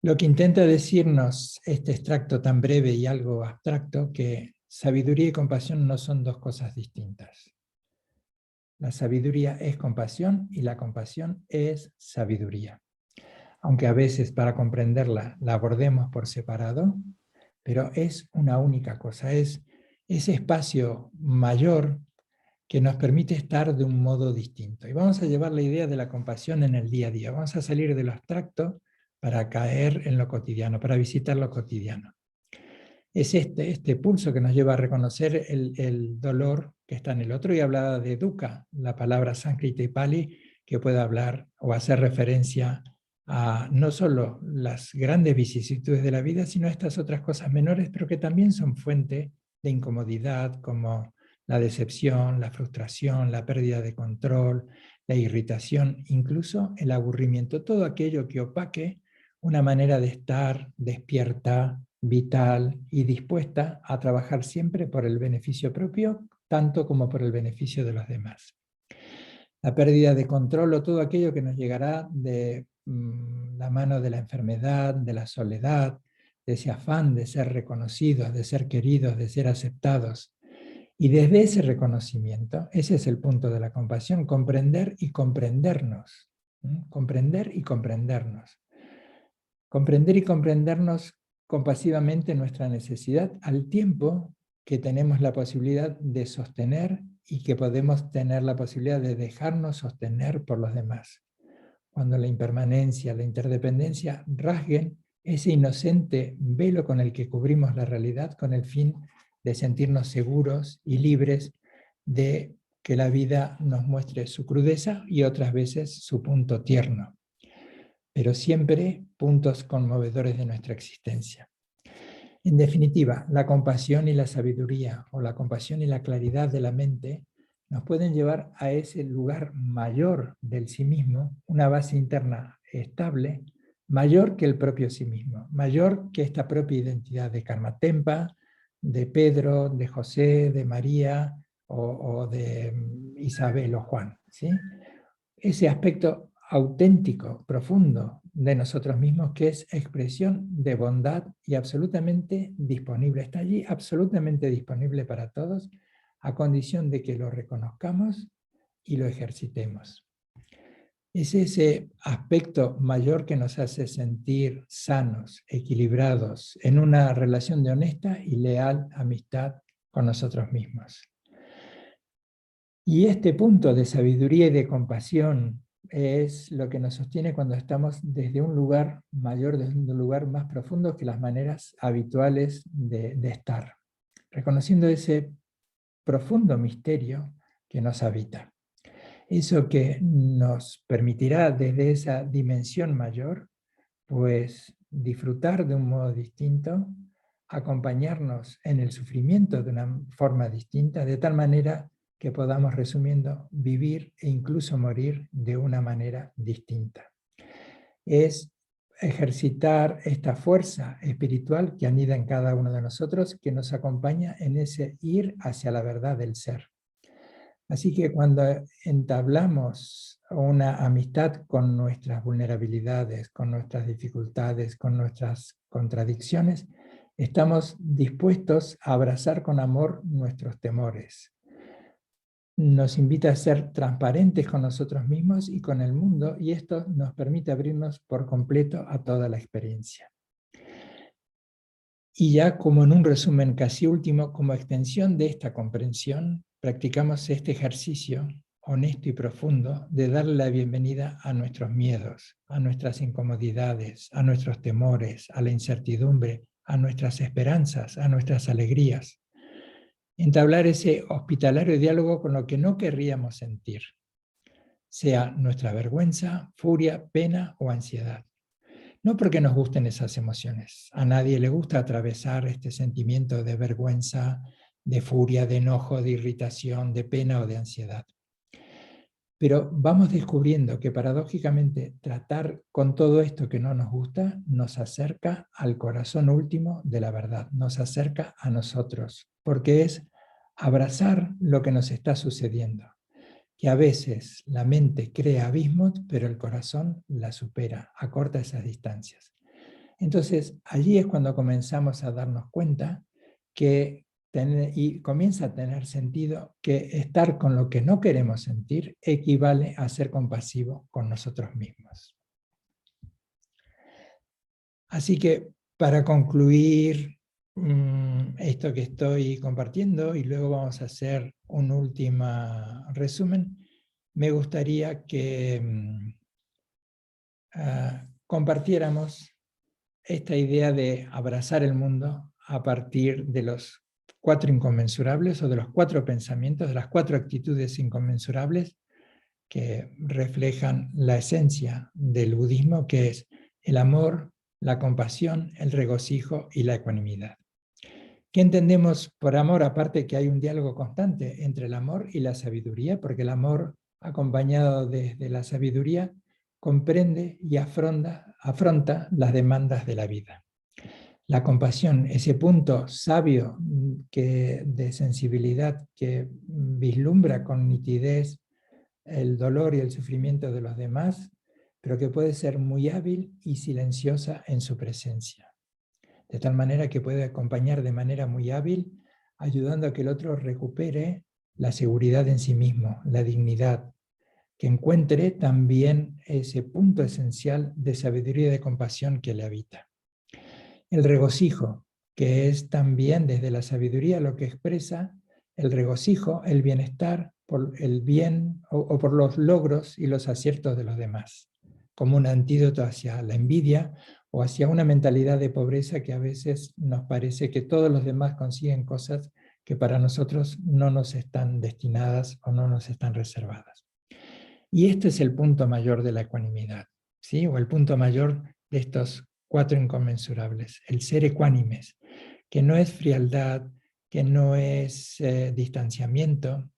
Speaker 4: Lo que intenta decirnos este extracto tan breve y algo abstracto, que sabiduría y compasión no son dos cosas distintas. La sabiduría es compasión y la compasión es sabiduría. Aunque a veces para comprenderla la abordemos por separado, pero es una única cosa, es ese espacio mayor que nos permite estar de un modo distinto. Y vamos a llevar la idea de la compasión en el día a día, vamos a salir de lo abstracto para caer en lo cotidiano, para visitar lo cotidiano. Es este pulso que nos lleva a reconocer el dolor que está en el otro, y hablaba de dukkha, la palabra sánscrita y pali, que puede hablar o hacer referencia a no solo las grandes vicisitudes de la vida, sino a estas otras cosas menores, pero que también son fuente de incomodidad, como la decepción, la frustración, la pérdida de control, la irritación, incluso el aburrimiento, todo aquello que opaque una manera de estar despierta, vital y dispuesta a trabajar siempre por el beneficio propio, tanto como por el beneficio de los demás. La pérdida de control o todo aquello que nos llegará de la mano de la enfermedad, de la soledad, de ese afán de ser reconocidos, de ser queridos, de ser aceptados. Y desde ese reconocimiento, ese es el punto de la compasión, comprender y comprendernos. Comprender y comprendernos. Comprender y comprendernos compasivamente nuestra necesidad al tiempo que tenemos la posibilidad de sostener y que podemos tener la posibilidad de dejarnos sostener por los demás. Cuando la impermanencia, la interdependencia rasguen ese inocente velo con el que cubrimos la realidad con el fin de sentirnos seguros y libres de que la vida nos muestre su crudeza y otras veces su punto tierno, pero siempre puntos conmovedores de nuestra existencia. En definitiva, la compasión y la sabiduría, o la compasión y la claridad de la mente, nos pueden llevar a ese lugar mayor del sí mismo, una base interna estable, mayor que el propio sí mismo, mayor que esta propia identidad de Karmatempa, de Pedro, de José, de María o de Isabel o Juan, ¿sí? Ese aspecto auténtico, profundo de nosotros mismos, que es expresión de bondad y absolutamente disponible. Está allí absolutamente disponible para todos, a condición de que lo reconozcamos y lo ejercitemos. Es ese aspecto mayor que nos hace sentir sanos, equilibrados, en una relación de honesta y leal amistad con nosotros mismos. Y este punto de sabiduría y de compasión es lo que nos sostiene cuando estamos desde un lugar mayor, desde un lugar más profundo que las maneras habituales de estar, reconociendo ese profundo misterio que nos habita. Eso que nos permitirá desde esa dimensión mayor, pues disfrutar de un modo distinto, acompañarnos en el sufrimiento de una forma distinta, de tal manera que podamos, resumiendo, vivir e incluso morir de una manera distinta. Es ejercitar esta fuerza espiritual que anida en cada uno de nosotros, que nos acompaña en ese ir hacia la verdad del ser. Así que cuando entablamos una amistad con nuestras vulnerabilidades, con nuestras dificultades, con nuestras contradicciones, estamos dispuestos a abrazar con amor nuestros temores. Nos invita a ser transparentes con nosotros mismos y con el mundo, y esto nos permite abrirnos por completo a toda la experiencia. Y ya como en un resumen casi último, como extensión de esta comprensión, practicamos este ejercicio honesto y profundo de darle la bienvenida a nuestros miedos, a nuestras incomodidades, a nuestros temores, a la incertidumbre, a nuestras esperanzas, a nuestras alegrías. Entablar ese hospitalario diálogo con lo que no querríamos sentir, sea nuestra vergüenza, furia, pena o ansiedad. No porque nos gusten esas emociones. A nadie le gusta atravesar este sentimiento de vergüenza, de furia, de enojo, de irritación, de pena o de ansiedad. Pero vamos descubriendo que paradójicamente tratar con todo esto que no nos gusta nos acerca al corazón último de la verdad, nos acerca a nosotros, porque es abrazar lo que nos está sucediendo. Que a veces la mente crea abismos, pero el corazón la supera, acorta esas distancias. Entonces, allí es cuando comenzamos a darnos cuenta y comienza a tener sentido que estar con lo que no queremos sentir equivale a ser compasivo con nosotros mismos. Así que, para concluir esto que estoy compartiendo, y luego vamos a hacer un último resumen, me gustaría que compartiéramos esta idea de abrazar el mundo a partir de los 4 inconmensurables, o de los 4 pensamientos, de las 4 actitudes inconmensurables que reflejan la esencia del budismo, que es el amor, la compasión, el regocijo y la ecuanimidad. ¿Qué entendemos por amor? Aparte que hay un diálogo constante entre el amor y la sabiduría, porque el amor, acompañado desde la sabiduría, comprende y afronta las demandas de la vida. La compasión, ese punto sabio de sensibilidad que vislumbra con nitidez el dolor y el sufrimiento de los demás, pero que puede ser muy hábil y silenciosa en su presencia. De tal manera que puede acompañar de manera muy hábil, ayudando a que el otro recupere la seguridad en sí mismo, la dignidad, que encuentre también ese punto esencial de sabiduría y de compasión que le habita. El regocijo, que es también desde la sabiduría lo que expresa el regocijo, el bienestar, por el bien o por los logros y los aciertos de los demás, como un antídoto hacia la envidia o hacia una mentalidad de pobreza que a veces nos parece que todos los demás consiguen cosas que para nosotros no nos están destinadas o no nos están reservadas. Y este es el punto mayor de la ecuanimidad, ¿sí? O el punto mayor de estos 4 inconmensurables, el ser ecuánimes, que no es frialdad, que no es distanciamiento,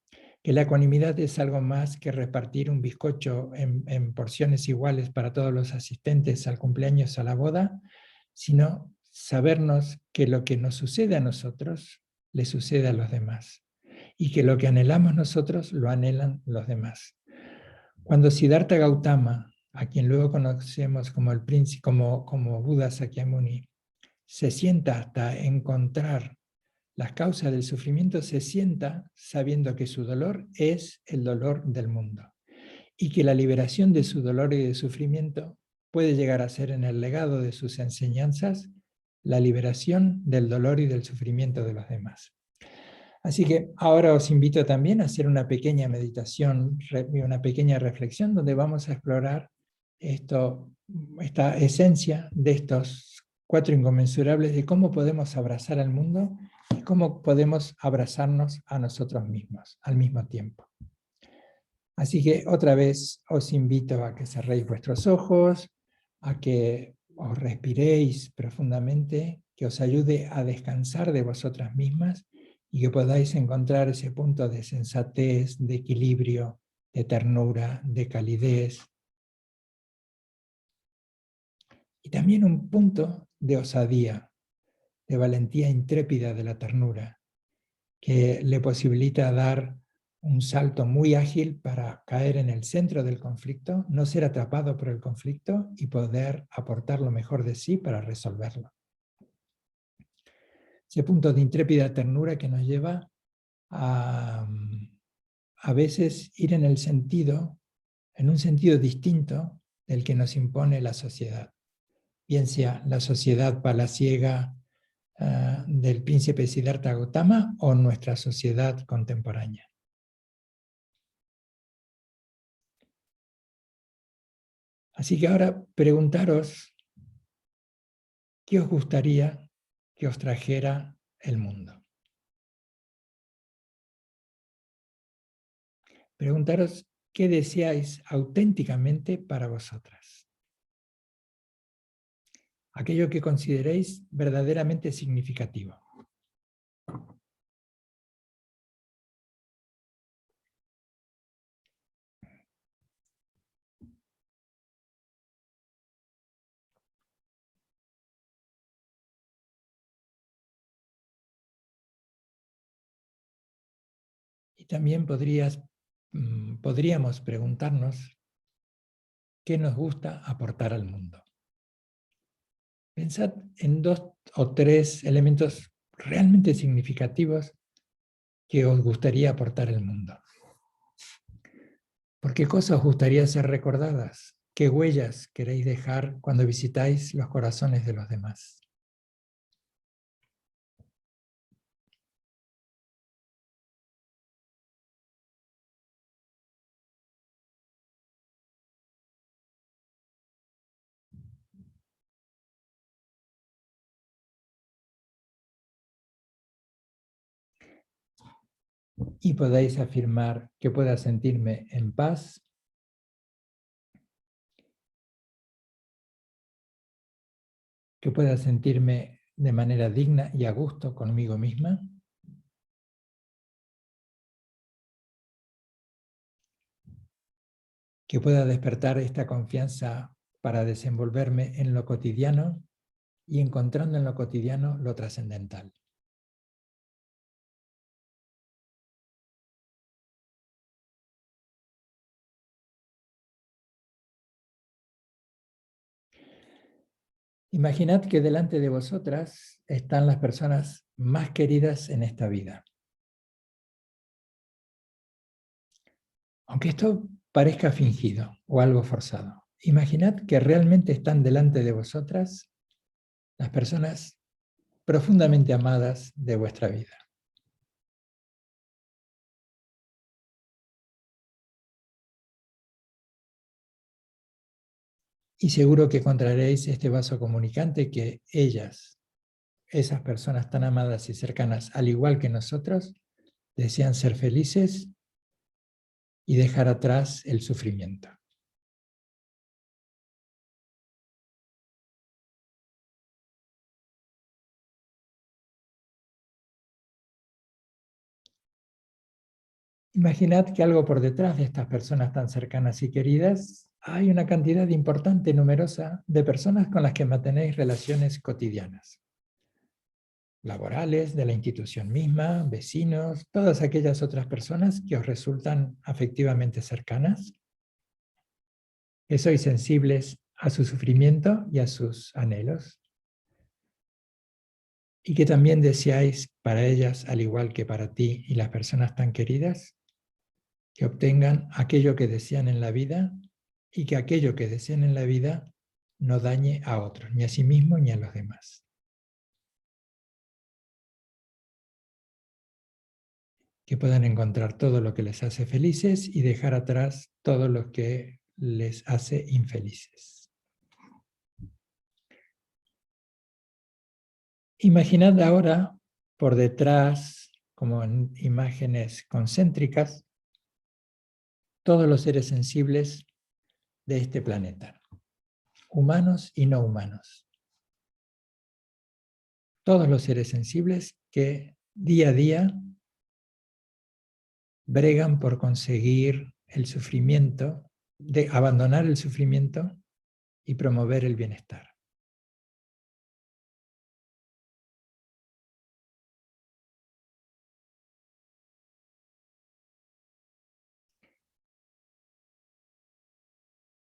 Speaker 4: que la ecuanimidad es algo más que repartir un bizcocho en porciones iguales para todos los asistentes al cumpleaños, a la boda, sino sabernos que lo que nos sucede a nosotros le sucede a los demás, y que lo que anhelamos nosotros lo anhelan los demás. Cuando Siddhartha Gautama, a quien luego conocemos como el príncipe, como Buda Sakyamuni, se sienta hasta encontrar las causas del sufrimiento, se sienta sabiendo que su dolor es el dolor del mundo y que la liberación de su dolor y de sufrimiento puede llegar a ser en el legado de sus enseñanzas la liberación del dolor y del sufrimiento de los demás. Así que ahora os invito también a hacer una pequeña meditación, una pequeña reflexión donde vamos a explorar esta esencia de estos 4 inconmensurables, de cómo podemos abrazar al mundo y cómo podemos abrazarnos a nosotros mismos al mismo tiempo. Así que otra vez os invito a que cerréis vuestros ojos, a que os respiréis profundamente, que os ayude a descansar de vosotras mismas y que podáis encontrar ese punto de sensatez, de equilibrio, de ternura, de calidez. Y también un punto de osadía, de valentía intrépida de la ternura, que le posibilita dar un salto muy ágil para caer en el centro del conflicto, no ser atrapado por el conflicto y poder aportar lo mejor de sí para resolverlo. Ese punto de intrépida ternura que nos lleva a veces ir en un sentido distinto del que nos impone la sociedad. Bien sea la sociedad palaciega del príncipe Siddhartha Gautama o nuestra sociedad contemporánea. Así que ahora preguntaros, ¿qué os gustaría que os trajera el mundo? Preguntaros, ¿qué deseáis auténticamente para vosotras? Aquello que consideréis verdaderamente significativo. Y también podríamos preguntarnos qué nos gusta aportar al mundo. Pensad en 2 o 3 elementos realmente significativos que os gustaría aportar al mundo. ¿Por qué cosas os gustaría ser recordadas? ¿Qué huellas queréis dejar cuando visitáis los corazones de los demás? Y podéis afirmar que pueda sentirme en paz, que pueda sentirme de manera digna y a gusto conmigo misma, que pueda despertar esta confianza para desenvolverme en lo cotidiano y encontrando en lo cotidiano lo trascendental. Imaginad que delante de vosotras están las personas más queridas en esta vida. Aunque esto parezca fingido o algo forzado, imaginad que realmente están delante de vosotras las personas profundamente amadas de vuestra vida. Y seguro que encontraréis este vaso comunicante que ellas, esas personas tan amadas y cercanas, al igual que nosotros, desean ser felices y dejar atrás el sufrimiento. Imaginad que algo por detrás de estas personas tan cercanas y queridas hay una cantidad importante, numerosa, de personas con las que mantenéis relaciones cotidianas. Laborales, de la institución misma, vecinos, todas aquellas otras personas que os resultan afectivamente cercanas, que sois sensibles a su sufrimiento y a sus anhelos, y que también deseáis para ellas, al igual que para ti y las personas tan queridas, que obtengan aquello que desean en la vida y que aquello que desean en la vida no dañe a otros, ni a sí mismo ni a los demás. Que puedan encontrar todo lo que les hace felices y dejar atrás todo lo que les hace infelices. Imaginad ahora por detrás, como en imágenes concéntricas, todos los seres sensibles de este planeta, humanos y no humanos. Todos los seres sensibles que día a día bregan por conseguir el sufrimiento, de abandonar el sufrimiento y promover el bienestar.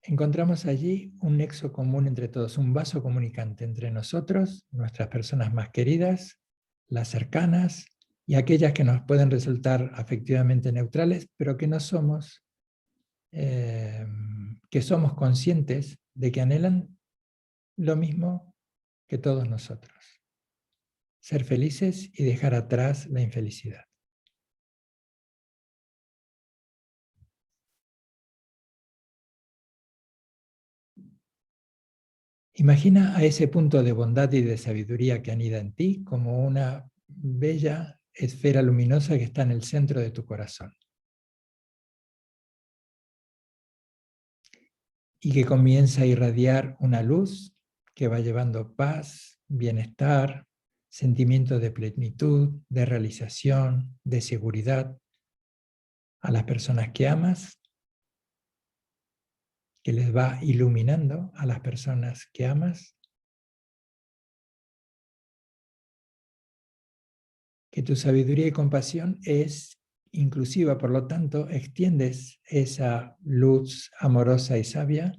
Speaker 4: Encontramos allí un nexo común entre todos, un vaso comunicante entre nosotros, nuestras personas más queridas, las cercanas y aquellas que nos pueden resultar afectivamente neutrales, pero que no somos, que somos conscientes de que anhelan lo mismo que todos nosotros. Ser felices y dejar atrás la infelicidad. Imagina a ese punto de bondad y de sabiduría que anida en ti como una bella esfera luminosa que está en el centro de tu corazón. Y que comienza a irradiar una luz que va llevando paz, bienestar, sentimiento de plenitud, de realización, de seguridad a las personas que amas, que les va iluminando a las personas que amas, que tu sabiduría y compasión es inclusiva, por lo tanto, extiendes esa luz amorosa y sabia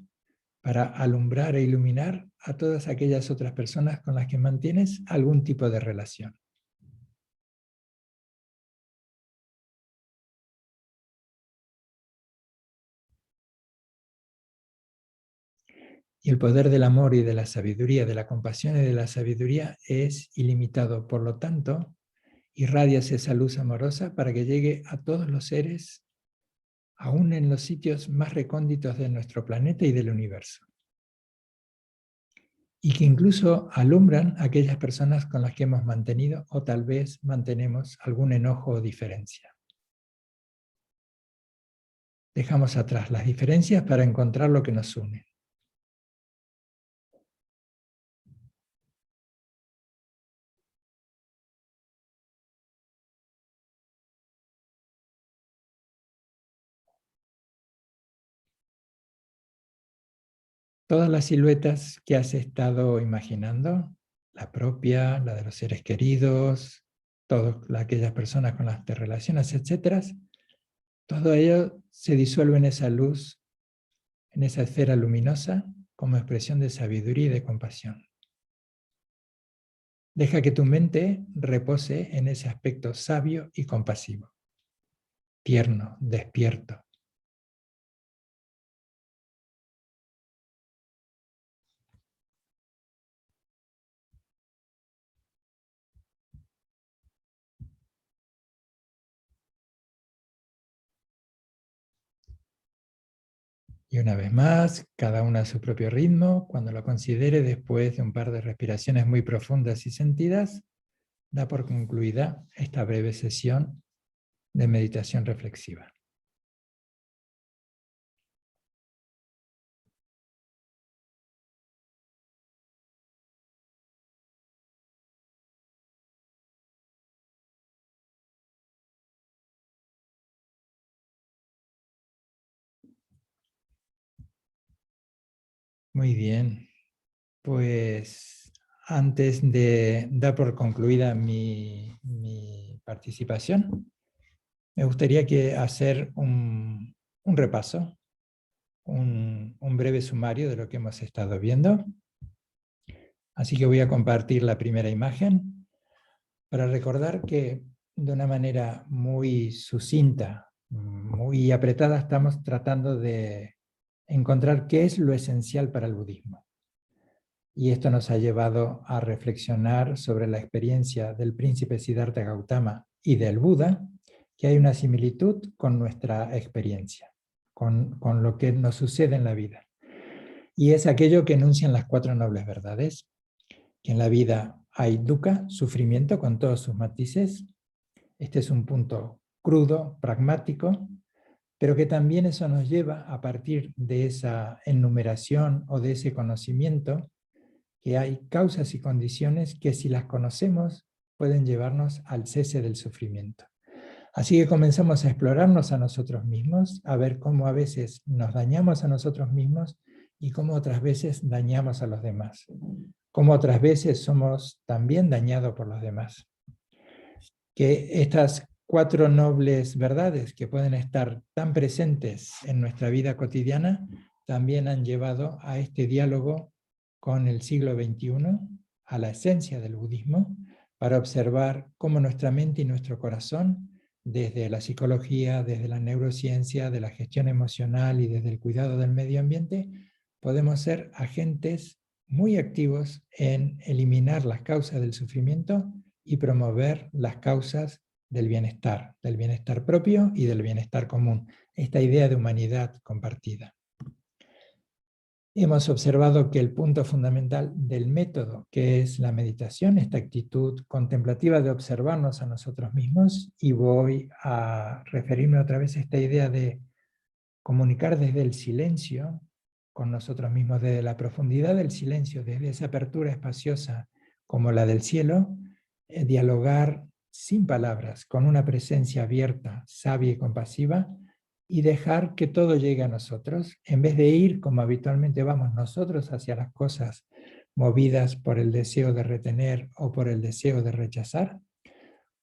Speaker 4: para alumbrar e iluminar a todas aquellas otras personas con las que mantienes algún tipo de relación. Y el poder del amor y de la sabiduría, de la compasión y de la sabiduría es ilimitado. Por lo tanto, irradias esa luz amorosa para que llegue a todos los seres, aún en los sitios más recónditos de nuestro planeta y del universo. Y que incluso alumbran a aquellas personas con las que hemos mantenido o tal vez mantenemos algún enojo o diferencia. Dejamos atrás las diferencias para encontrar lo que nos une. Todas las siluetas que has estado imaginando, la propia, la de los seres queridos, todas aquellas personas con las que te relacionas, etc., todo ello se disuelve en esa luz, en esa esfera luminosa, como expresión de sabiduría y de compasión. Deja que tu mente repose en ese aspecto sabio y compasivo, tierno, despierto. Y una vez más, cada uno a su propio ritmo, cuando lo considere después de un par de respiraciones muy profundas y sentidas, da por concluida esta breve sesión de meditación reflexiva. Muy bien, pues antes de dar por concluida mi participación, me gustaría hacer un repaso, un breve sumario de lo que hemos estado viendo. Así que voy a compartir la primera imagen para recordar que de una manera muy sucinta, muy apretada, estamos tratando de encontrar qué es lo esencial para el budismo. Y esto nos ha llevado a reflexionar sobre la experiencia del príncipe Siddhartha Gautama y del Buda, que hay una similitud con nuestra experiencia, con lo que nos sucede en la vida. Y es aquello que enuncian las 4 nobles verdades, que en la vida hay dukkha, sufrimiento con todos sus matices. Este es un punto crudo, pragmático, pero que también eso nos lleva, a partir de esa enumeración o de ese conocimiento, que hay causas y condiciones que, si las conocemos, pueden llevarnos al cese del sufrimiento. Así que comenzamos a explorarnos a nosotros mismos, a ver cómo a veces nos dañamos a nosotros mismos y cómo otras veces dañamos a los demás. Cómo otras veces somos también dañados por los demás. Que estas 4 nobles verdades que pueden estar tan presentes en nuestra vida cotidiana también han llevado a este diálogo con el siglo XXI, a la esencia del budismo, para observar cómo nuestra mente y nuestro corazón, desde la psicología, desde la neurociencia, de la gestión emocional y desde el cuidado del medio ambiente, podemos ser agentes muy activos en eliminar las causas del sufrimiento y promover las causas del bienestar propio y del bienestar común, esta idea de humanidad compartida. Hemos observado que el punto fundamental del método, que es la meditación, esta actitud contemplativa de observarnos a nosotros mismos, y voy a referirme otra vez a esta idea de comunicar desde el silencio con nosotros mismos, desde la profundidad del silencio, desde esa apertura espaciosa como la del cielo, dialogar sin palabras, con una presencia abierta, sabia y compasiva, y dejar que todo llegue a nosotros, en vez de ir como habitualmente vamos nosotros hacia las cosas movidas por el deseo de retener o por el deseo de rechazar.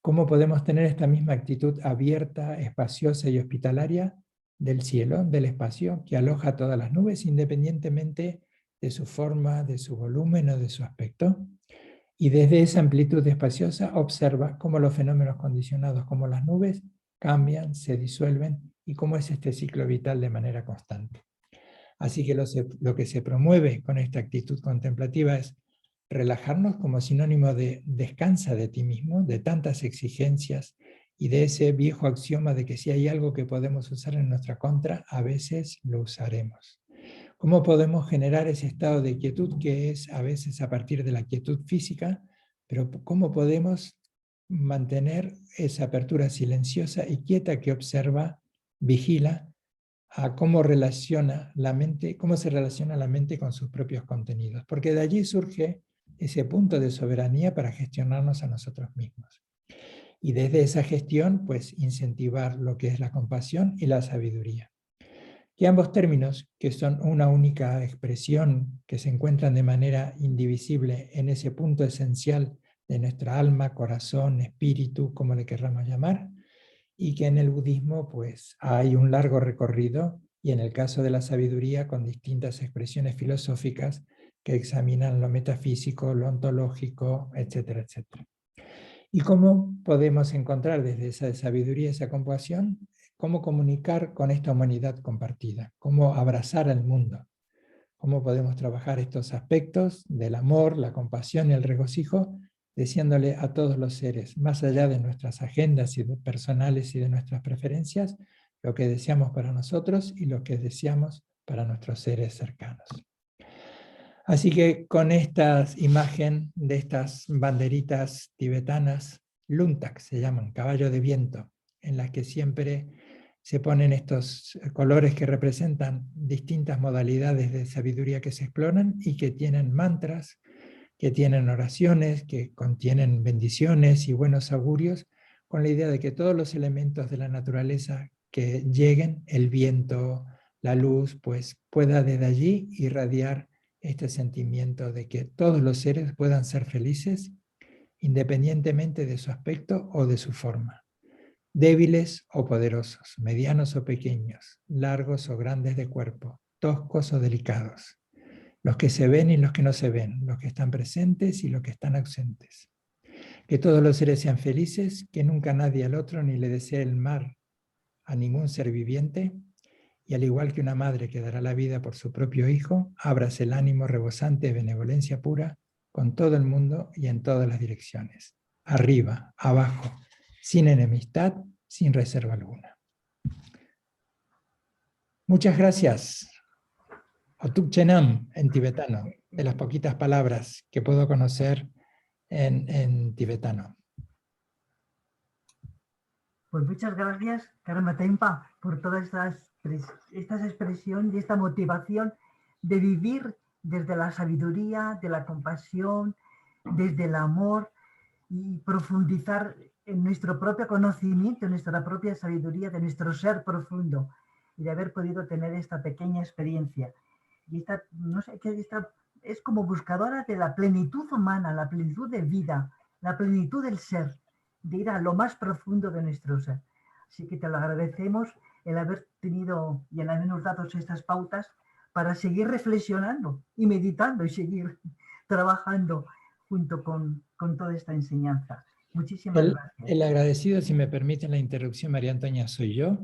Speaker 4: ¿Cómo podemos tener esta misma actitud abierta, espaciosa y hospitalaria del cielo, del espacio, que aloja todas las nubes independientemente de su forma, de su volumen o de su aspecto? Y desde esa amplitud espaciosa observa cómo los fenómenos condicionados como las nubes cambian, se disuelven y cómo es este ciclo vital de manera constante. Así que lo que se promueve con esta actitud contemplativa es relajarnos como sinónimo de descansa de ti mismo, de tantas exigencias y de ese viejo axioma de que si hay algo que podemos usar en nuestra contra, a veces lo usaremos. ¿Cómo podemos generar ese estado de quietud que es a veces a partir de la quietud física, pero cómo podemos mantener esa apertura silenciosa y quieta que observa, vigila, a cómo se relaciona la mente con sus propios contenidos? Porque de allí surge ese punto de soberanía para gestionarnos a nosotros mismos. Y desde esa gestión, pues incentivar lo que es la compasión y la sabiduría. Y ambos términos, que son una única expresión, que se encuentran de manera indivisible en ese punto esencial de nuestra alma, corazón, espíritu, como le querramos llamar, y que en el budismo pues hay un largo recorrido, y en el caso de la sabiduría con distintas expresiones filosóficas que examinan lo metafísico, lo ontológico, etcétera, etcétera. ¿Y cómo podemos encontrar desde esa sabiduría, esa compasión, cómo comunicar con esta humanidad compartida? ¿Cómo abrazar al mundo? ¿Cómo podemos trabajar estos aspectos del amor, la compasión y el regocijo, deseándole a todos los seres, más allá de nuestras agendas personales y de nuestras preferencias, lo que deseamos para nosotros y lo que deseamos para nuestros seres cercanos. Así que con esta imagen de estas banderitas tibetanas, Luntak se llaman, caballo de viento, en las que siempre se ponen estos colores que representan distintas modalidades de sabiduría que se exploran y que tienen mantras, que tienen oraciones, que contienen bendiciones y buenos augurios, con la idea de que todos los elementos de la naturaleza que lleguen, el viento, la luz, pues pueda desde allí irradiar este sentimiento de que todos los seres puedan ser felices independientemente de su aspecto o de su forma. Débiles o poderosos, medianos o pequeños, largos o grandes de cuerpo, toscos o delicados, los que se ven y los que no se ven, los que están presentes y los que están ausentes. Que todos los seres sean felices, que nunca nadie al otro ni le desee el mal a ningún ser viviente, y al igual que una madre que dará la vida por su propio hijo, ábrase el ánimo rebosante de benevolencia pura con todo el mundo y en todas las direcciones, arriba, abajo, sin enemistad, sin reserva alguna. Muchas gracias. Otuk Chenam en tibetano, de las poquitas palabras que puedo conocer en tibetano.
Speaker 1: Pues muchas gracias, Karma Tempa, por toda esta expresión y esta motivación de vivir desde la sabiduría, de la compasión, desde el amor y profundizar en nuestro propio conocimiento, en nuestra propia sabiduría, de nuestro ser profundo y de haber podido tener esta pequeña experiencia. Y esta, no sé, es como buscadora de la plenitud humana, la plenitud de vida, la plenitud del ser, de ir a lo más profundo de nuestro ser. Así que te lo agradecemos el haber tenido y el habernos dado estas pautas para seguir reflexionando y meditando y seguir trabajando junto con toda esta enseñanza. Muchísimas gracias.
Speaker 4: El agradecido, si me permite la interrupción, María Antonia, soy yo,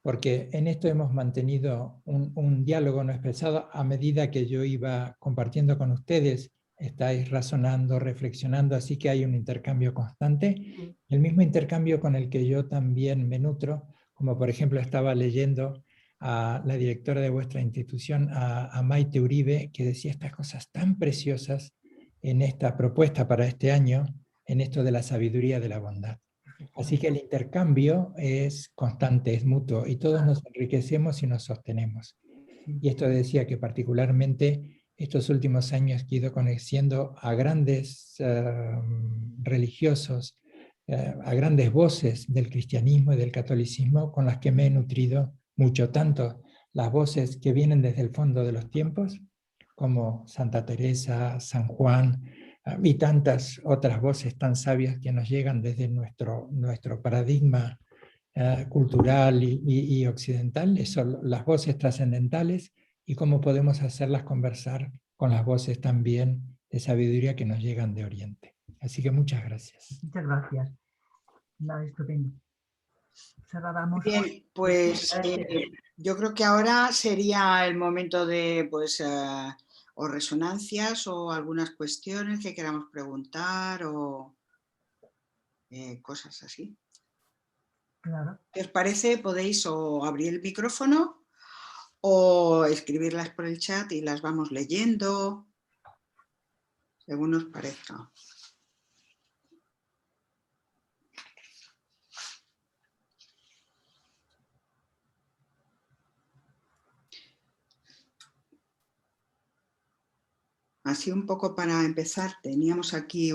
Speaker 4: porque en esto hemos mantenido un diálogo no expresado a medida que yo iba compartiendo con ustedes. Estáis razonando, reflexionando, así que hay un intercambio constante. El mismo intercambio con el que yo también me nutro, como por ejemplo estaba leyendo a la directora de vuestra institución, a Maite Uribe, que decía estas cosas tan preciosas en esta propuesta para este año, en esto de la sabiduría de la bondad. Así que el intercambio es constante, es mutuo, y todos nos enriquecemos y nos sostenemos. Y esto decía que particularmente estos últimos años que he ido conociendo a grandes religiosos, a grandes voces del cristianismo y del catolicismo con las que me he nutrido mucho, tanto las voces que vienen desde el fondo de los tiempos, como Santa Teresa, San Juan, y tantas otras voces tan sabias que nos llegan desde nuestro paradigma cultural y occidental. Son las voces trascendentales y cómo podemos hacerlas conversar con las voces también de sabiduría que nos llegan de Oriente. Así que muchas gracias.
Speaker 1: Muchas gracias. Nada, estupendo.
Speaker 3: Bien, pues yo creo que ahora sería el momento de o resonancias o algunas cuestiones que queramos preguntar o cosas así.
Speaker 1: Claro.
Speaker 3: ¿Qué os parece? Podéis o abrir el micrófono o escribirlas por el chat y las vamos leyendo, según os parezca. Así un poco para empezar, teníamos aquí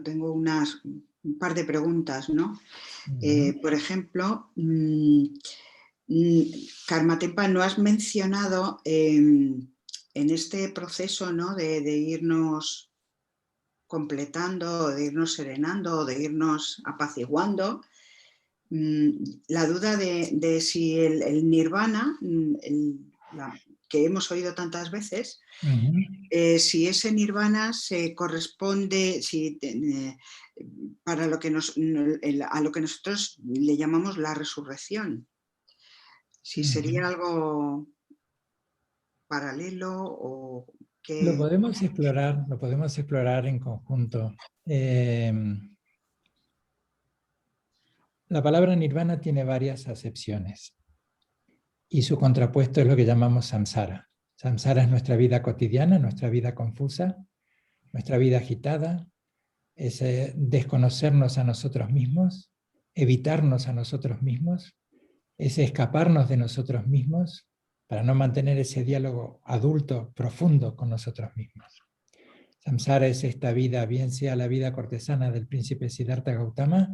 Speaker 3: tengo un par de preguntas, ¿no? Por ejemplo, Karma Tempa, ¿no has mencionado en este proceso, ¿no? de irnos completando, de irnos serenando, de irnos apaciguando, la duda de si el nirvana, que hemos oído tantas veces, si ese nirvana se corresponde para a lo que nosotros le llamamos la resurrección, si sería algo paralelo o que...
Speaker 4: Lo podemos explorar en conjunto. La palabra nirvana tiene varias acepciones. y su contrapuesto es lo que llamamos samsara. Samsara es nuestra vida cotidiana, nuestra vida confusa, nuestra vida agitada, es desconocernos a nosotros mismos, evitarnos a nosotros mismos, es escaparnos de nosotros mismos para no mantener ese diálogo adulto, profundo con nosotros mismos. Samsara es esta vida, bien sea la vida cortesana del príncipe Siddhartha Gautama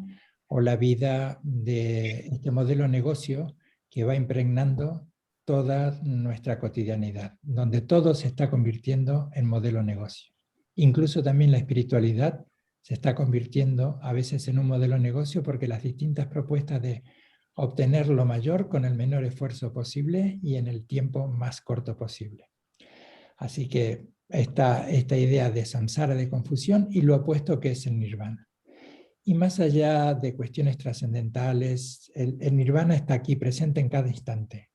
Speaker 4: o la vida de este modelo negocio que va impregnando toda nuestra cotidianidad, donde todo se está convirtiendo en modelo negocio. Incluso también la espiritualidad se está convirtiendo a veces en un modelo negocio porque las distintas propuestas de obtener lo mayor con el menor esfuerzo posible y en el tiempo más corto posible. Así que esta idea de samsara, de confusión, y lo opuesto que es el nirvana. Y más allá de cuestiones trascendentales, el nirvana está aquí presente en cada instante,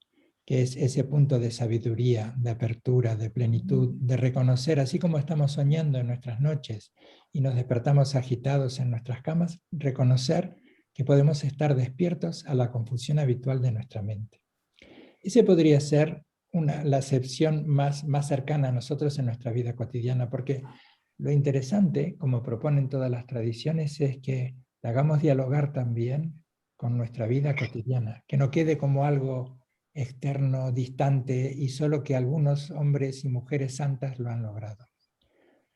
Speaker 4: que es ese punto de sabiduría, de apertura, de plenitud, de reconocer, así como estamos soñando en nuestras noches y nos despertamos agitados en nuestras camas, reconocer que podemos estar despiertos a la confusión habitual de nuestra mente. Ese podría ser la acepción más cercana a nosotros en nuestra vida cotidiana, porque lo interesante, como proponen todas las tradiciones, es que la hagamos dialogar también con nuestra vida cotidiana, que no quede como algo externo, distante, y solo que algunos hombres y mujeres santas lo han logrado.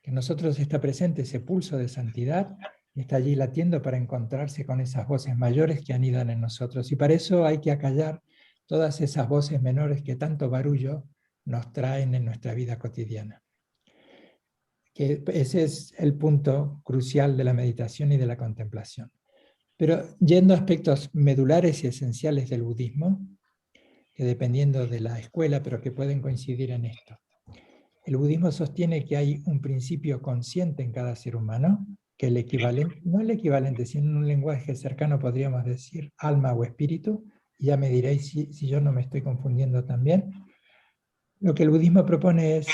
Speaker 4: Que en nosotros está presente ese pulso de santidad y está allí latiendo para encontrarse con esas voces mayores que anidan en nosotros. Y para eso hay que acallar todas esas voces menores que tanto barullo nos traen en nuestra vida cotidiana. Que ese es el punto crucial de la meditación y de la contemplación. Pero yendo a aspectos medulares y esenciales del budismo, que dependiendo de la escuela, pero que pueden coincidir en esto. El budismo sostiene que hay un principio consciente en cada ser humano, que el equivalente, no el equivalente, sino en un lenguaje cercano podríamos decir alma o espíritu, y ya me diréis si yo no me estoy confundiendo también. Lo que el budismo propone es,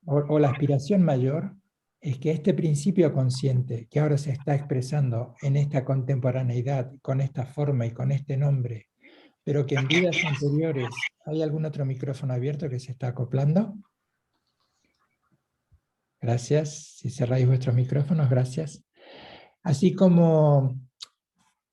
Speaker 4: o la aspiración mayor, es que este principio consciente que ahora se está expresando en esta contemporaneidad, con esta forma y con este nombre, pero que en vidas anteriores, ¿hay algún otro micrófono abierto que se está acoplando? Gracias, si cerráis vuestros micrófonos, gracias. Así como,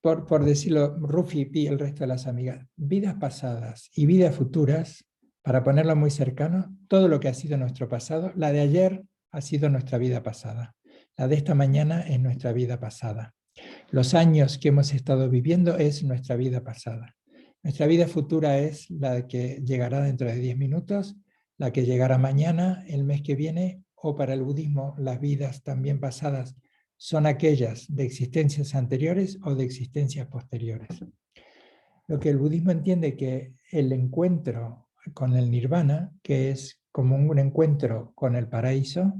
Speaker 4: por decirlo, Rufi y el resto de las amigas, vidas pasadas y vidas futuras, para ponerlo muy cercano, todo lo que ha sido nuestro pasado, la de ayer ha sido nuestra vida pasada, la de esta mañana es nuestra vida pasada. Los años que hemos estado viviendo es nuestra vida pasada. Nuestra vida futura es la que llegará dentro de 10 minutos, la que llegará mañana, el mes que viene, o para el budismo las vidas también pasadas son aquellas de existencias anteriores o de existencias posteriores. Lo que el budismo entiende que el encuentro con el nirvana, que es como un encuentro con el paraíso,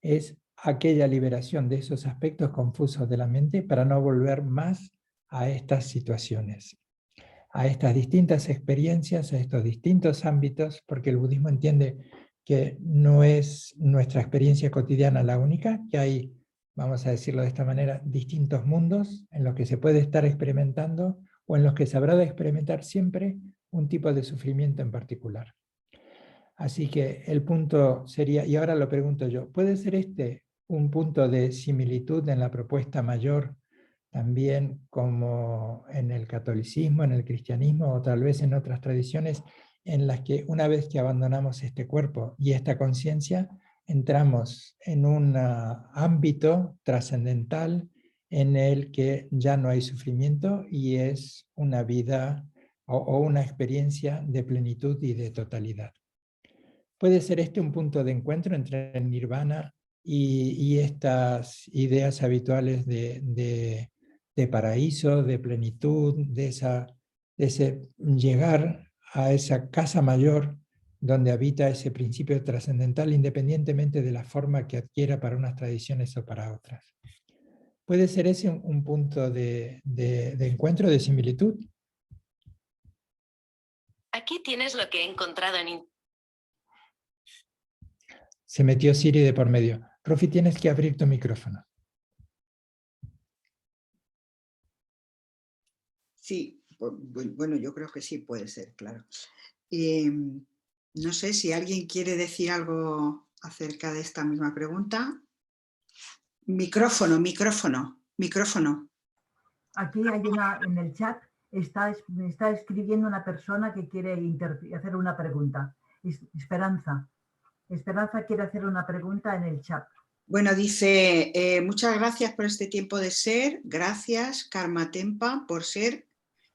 Speaker 4: es aquella liberación de esos aspectos confusos de la mente para no volver más a estas situaciones, a estas distintas experiencias, a estos distintos ámbitos, porque el budismo entiende que no es nuestra experiencia cotidiana la única, que hay, vamos a decirlo de esta manera, distintos mundos en los que se puede estar experimentando o en los que se habrá de experimentar siempre un tipo de sufrimiento en particular. Así que el punto sería, y ahora lo pregunto yo, ¿puede ser este un punto de similitud en la propuesta mayor también como en el catolicismo, en el cristianismo o tal vez en otras tradiciones en las que una vez que abandonamos este cuerpo y esta conciencia, entramos en un ámbito trascendental en el que ya no hay sufrimiento y es una vida o una experiencia de plenitud y de totalidad? ¿Puede ser este un punto de encuentro entre el nirvana y estas ideas habituales de paraíso, de plenitud, de ese llegar a esa casa mayor donde habita ese principio trascendental independientemente de la forma que adquiera para unas tradiciones o para otras? ¿Puede ser ese un punto de encuentro, de similitud?
Speaker 6: Aquí tienes lo que he encontrado en Internet.
Speaker 4: Se metió Siri de por medio. Rufi, tienes que abrir tu micrófono.
Speaker 3: Sí, bueno, yo creo que sí puede ser, claro. No sé si alguien quiere decir algo acerca de esta misma pregunta. Micrófono, micrófono, micrófono.
Speaker 1: Aquí hay en el chat, está escribiendo una persona que quiere hacer una pregunta. Esperanza. Esperanza quiere hacer una pregunta en el chat.
Speaker 3: Bueno, dice, muchas gracias por este tiempo de ser. Gracias, Karma Tempa, por ser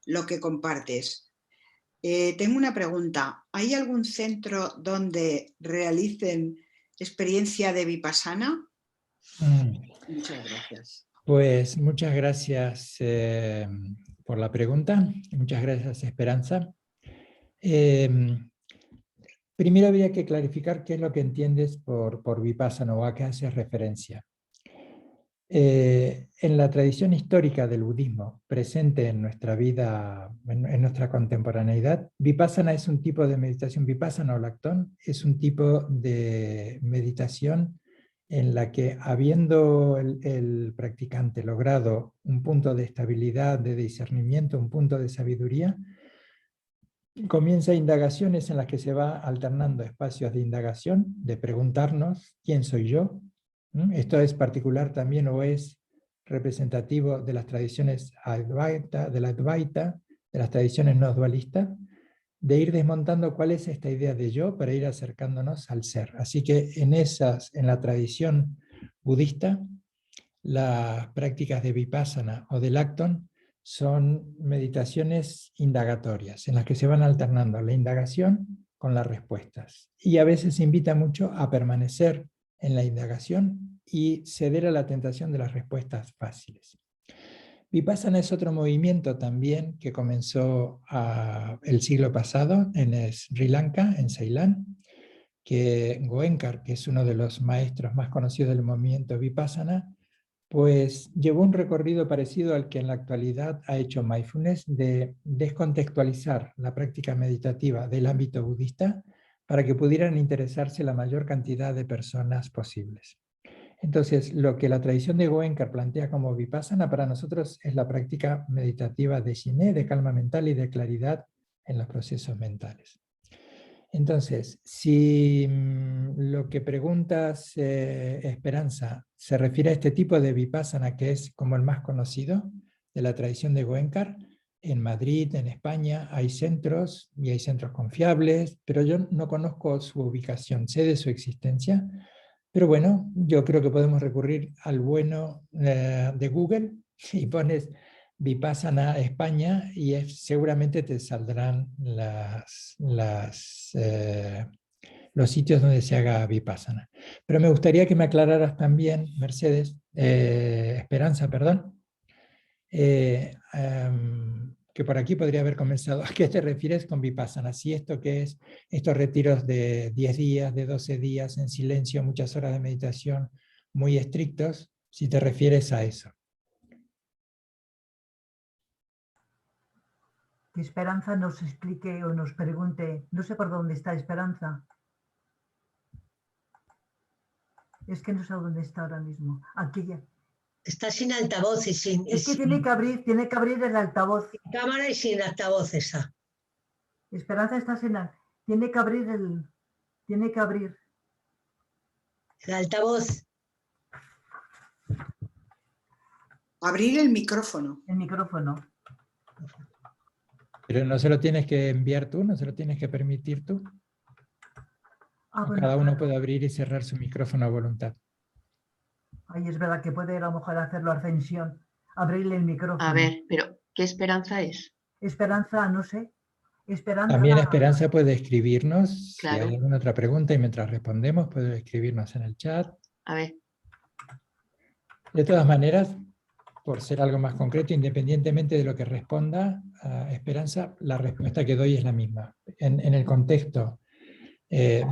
Speaker 3: lo que compartes. Tengo una pregunta. ¿Hay algún centro donde realicen experiencia de Vipassana? Muchas gracias.
Speaker 4: Pues muchas gracias por la pregunta. Muchas gracias, Esperanza. Primero habría que clarificar qué es lo que entiendes por Vipassana o a qué haces referencia. En la tradición histórica del budismo presente en nuestra vida, en nuestra contemporaneidad, Vipassana es un tipo de meditación, Vipassana o Lactón es un tipo de meditación en la que, habiendo el practicante logrado un punto de estabilidad, de discernimiento, un punto de sabiduría, comienza indagaciones en las que se va alternando espacios de indagación, de preguntarnos quién soy yo. Esto es particular también o es representativo de las tradiciones Advaita, de las tradiciones no dualistas, de ir desmontando cuál es esta idea de yo para ir acercándonos al ser. Así que en la tradición budista, las prácticas de Vipassana o de Lacton son meditaciones indagatorias, en las que se van alternando la indagación con las respuestas. Y a veces se invita mucho a permanecer en la indagación y ceder a la tentación de las respuestas fáciles. Vipassana es otro movimiento también que comenzó el siglo pasado en Sri Lanka, en Ceilán, que Goenka, que es uno de los maestros más conocidos del movimiento Vipassana, pues llevó un recorrido parecido al que en la actualidad ha hecho Mindfulness, de descontextualizar la práctica meditativa del ámbito budista para que pudieran interesarse la mayor cantidad de personas posibles. Entonces, lo que la tradición de Goenka plantea como Vipassana para nosotros es la práctica meditativa de Shiné, de calma mental y de claridad en los procesos mentales. Entonces, si lo que preguntas, Esperanza, se refiere a este tipo de Vipassana, que es como el más conocido de la tradición de Goenka, en Madrid, en España, hay centros, y hay centros confiables, pero yo no conozco su ubicación, sé de su existencia, pero bueno, yo creo que podemos recurrir al bueno de Google y pones Vipassana España y seguramente te saldrán los sitios donde se haga Vipassana. Pero me gustaría que me aclararas también, Mercedes, Esperanza, perdón, que por aquí podría haber comenzado. ¿A qué te refieres con Vipassana? Si esto que es estos retiros de 10 días, de 12 días en silencio, muchas horas de meditación muy estrictos, si te refieres a eso.
Speaker 1: Que Esperanza nos explique o nos pregunte, no sé por dónde está Esperanza. Es que no sé dónde está ahora mismo. Aquí ya.
Speaker 7: Está sin altavoz y sin...
Speaker 1: Es que tiene que abrir el altavoz.
Speaker 7: Sin cámara y sin altavoz esa.
Speaker 1: Esperanza está sin... Tiene que abrir
Speaker 7: el altavoz.
Speaker 3: Abrir el micrófono.
Speaker 1: El micrófono.
Speaker 4: Pero no se lo tienes que enviar tú, no se lo tienes que permitir tú. Bueno, cada uno puede abrir y cerrar su micrófono a voluntad.
Speaker 1: Ay, es verdad que puede a lo mejor hacerlo Ascensión, abrirle el micrófono.
Speaker 2: A ver, pero ¿qué Esperanza es?
Speaker 1: Esperanza, no sé. Esperanza.
Speaker 4: También Esperanza puede escribirnos,
Speaker 2: claro.
Speaker 4: Si hay alguna otra pregunta, y mientras respondemos puede escribirnos en el chat.
Speaker 2: A ver.
Speaker 4: De todas maneras, por ser algo más concreto, independientemente de lo que responda Esperanza, la respuesta que doy es la misma. En el contexto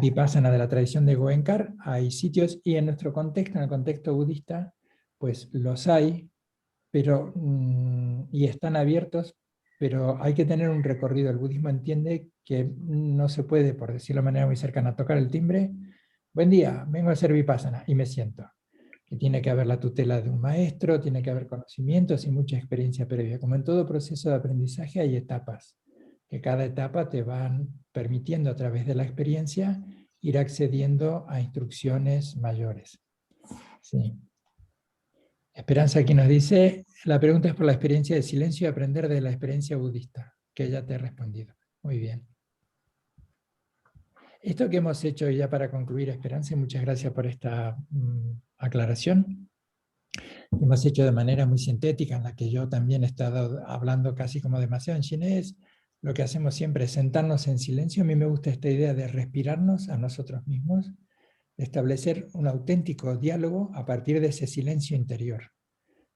Speaker 4: Vipassana de la tradición de Goenka hay sitios, y en nuestro contexto, en el contexto budista, pues los hay, pero, y están abiertos, pero hay que tener un recorrido. El budismo entiende que no se puede, por decirlo de manera muy cercana, tocar el timbre, buen día, vengo a hacer Vipassana, y me siento. Que tiene que haber la tutela de un maestro, tiene que haber conocimientos y mucha experiencia previa. Como en todo proceso de aprendizaje hay etapas. que cada etapa te van permitiendo a través de la experiencia ir accediendo a instrucciones mayores. Sí. Esperanza aquí nos dice, la pregunta es por la experiencia de silencio y aprender de la experiencia budista, que ya te he respondido. Muy bien. Esto que hemos hecho ya para concluir, Esperanza, y muchas gracias por esta aclaración, hemos hecho de manera muy sintética, en la que yo también he estado hablando casi como demasiado en chinés. Lo que hacemos siempre es sentarnos en silencio. A mí me gusta esta idea de respirarnos a nosotros mismos, de establecer un auténtico diálogo a partir de ese silencio interior.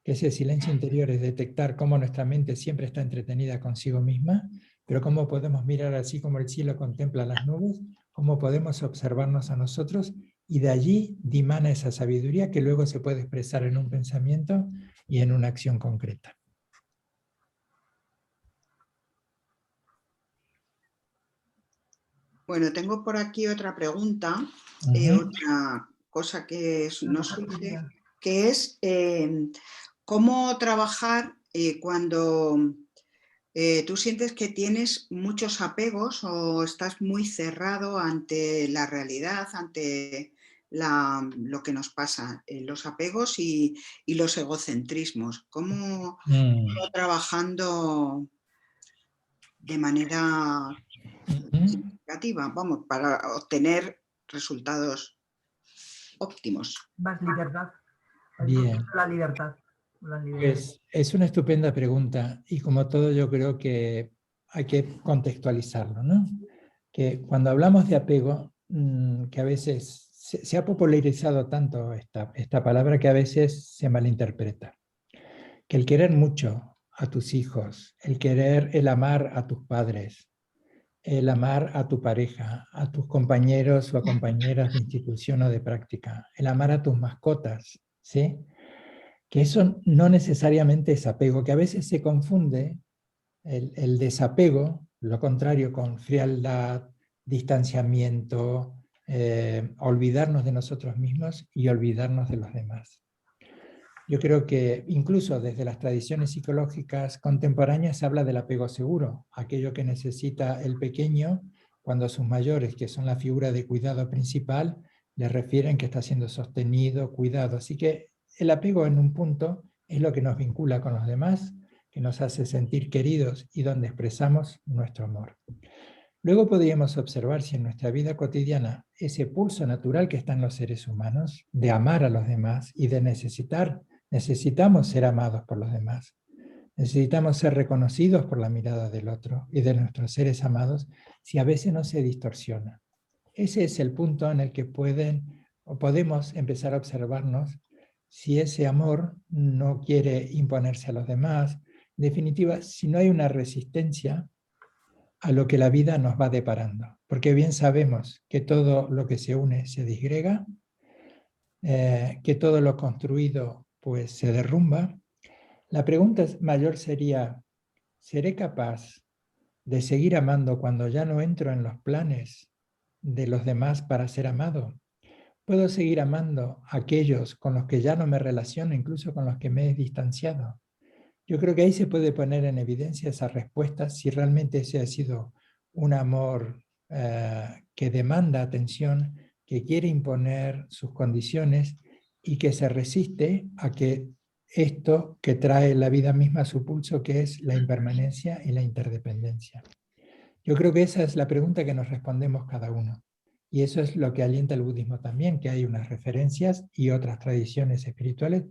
Speaker 4: Ese silencio interior es detectar cómo nuestra mente siempre está entretenida consigo misma, pero cómo podemos mirar así como el cielo contempla las nubes, cómo podemos observarnos a nosotros, y de allí dimana esa sabiduría que luego se puede expresar en un pensamiento y en una acción concreta.
Speaker 3: Bueno, tengo por aquí otra pregunta, otra cosa que nos surge, que es cómo trabajar cuando tú sientes que tienes muchos apegos o estás muy cerrado ante la realidad, ante lo que nos pasa, los apegos y los egocentrismos. ¿Cómo trabajando de manera significativa, vamos, para obtener resultados óptimos?
Speaker 1: Más libertad.
Speaker 4: Bien.
Speaker 1: La libertad.
Speaker 4: Pues es una estupenda pregunta, y como todo yo creo que hay que contextualizarlo, ¿no? Que cuando hablamos de apego, que a veces se ha popularizado tanto esta palabra que a veces se malinterpreta. Que el querer mucho a tus hijos, el amar a tus padres, el amar a tu pareja, a tus compañeros o compañeras de institución o de práctica, el amar a tus mascotas, ¿sí? Que eso no necesariamente es apego, que a veces se confunde el desapego, lo contrario, con frialdad, distanciamiento, olvidarnos de nosotros mismos y olvidarnos de los demás. Yo creo que incluso desde las tradiciones psicológicas contemporáneas se habla del apego seguro, aquello que necesita el pequeño cuando sus mayores, que son la figura de cuidado principal, le refieren que está siendo sostenido, cuidado. Así que el apego en un punto es lo que nos vincula con los demás, que nos hace sentir queridos y donde expresamos nuestro amor. Luego podríamos observar si en nuestra vida cotidiana ese pulso natural que está en los seres humanos de amar a los demás y de necesitamos ser amados por los demás. Necesitamos ser reconocidos por la mirada del otro y de nuestros seres amados, si a veces no se distorsiona. Ese es el punto en el que podemos empezar a observarnos si ese amor no quiere imponerse a los demás. En definitiva, si no hay una resistencia a lo que la vida nos va deparando. Porque bien sabemos que todo lo que se une se disgrega, que todo lo construido pues se derrumba. La pregunta mayor sería, ¿seré capaz de seguir amando cuando ya no entro en los planes de los demás para ser amado? ¿Puedo seguir amando a aquellos con los que ya no me relaciono, incluso con los que me he distanciado? Yo creo que ahí se puede poner en evidencia esa respuesta si realmente ese ha sido un amor que demanda atención, que quiere imponer sus condiciones y que se resiste a que esto que trae la vida misma a su pulso, que es la impermanencia y la interdependencia. Yo creo que esa es la pregunta que nos respondemos cada uno. Y eso es lo que alienta el budismo también, que hay unas referencias y otras tradiciones espirituales,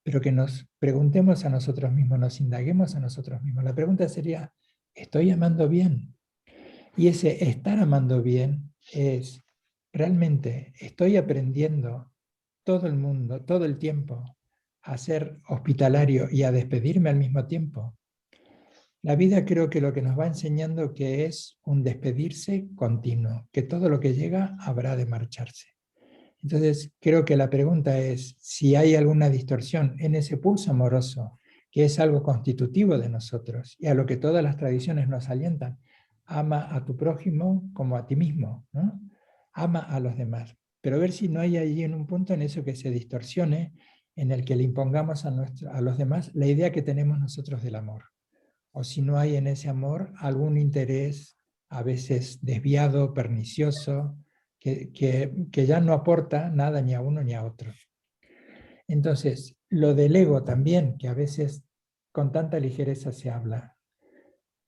Speaker 4: pero que nos preguntemos a nosotros mismos, nos indaguemos a nosotros mismos. La pregunta sería, ¿estoy amando bien? Y ese estar amando bien es, realmente, ¿estoy aprendiendo todo el mundo, todo el tiempo, a ser hospitalario y a despedirme al mismo tiempo? La vida creo que lo que nos va enseñando que es un despedirse continuo, que todo lo que llega habrá de marcharse. Entonces creo que la pregunta es si hay alguna distorsión en ese pulso amoroso, que es algo constitutivo de nosotros y a lo que todas las tradiciones nos alientan. Ama a tu prójimo como a ti mismo, ¿no? Ama a los demás. Pero ver si no hay allí en un punto en eso que se distorsione, en el que le impongamos a los demás la idea que tenemos nosotros del amor. o si no hay en ese amor algún interés a veces desviado, pernicioso, que ya no aporta nada ni a uno ni a otro. Entonces, lo del ego también, que a veces con tanta ligereza se habla.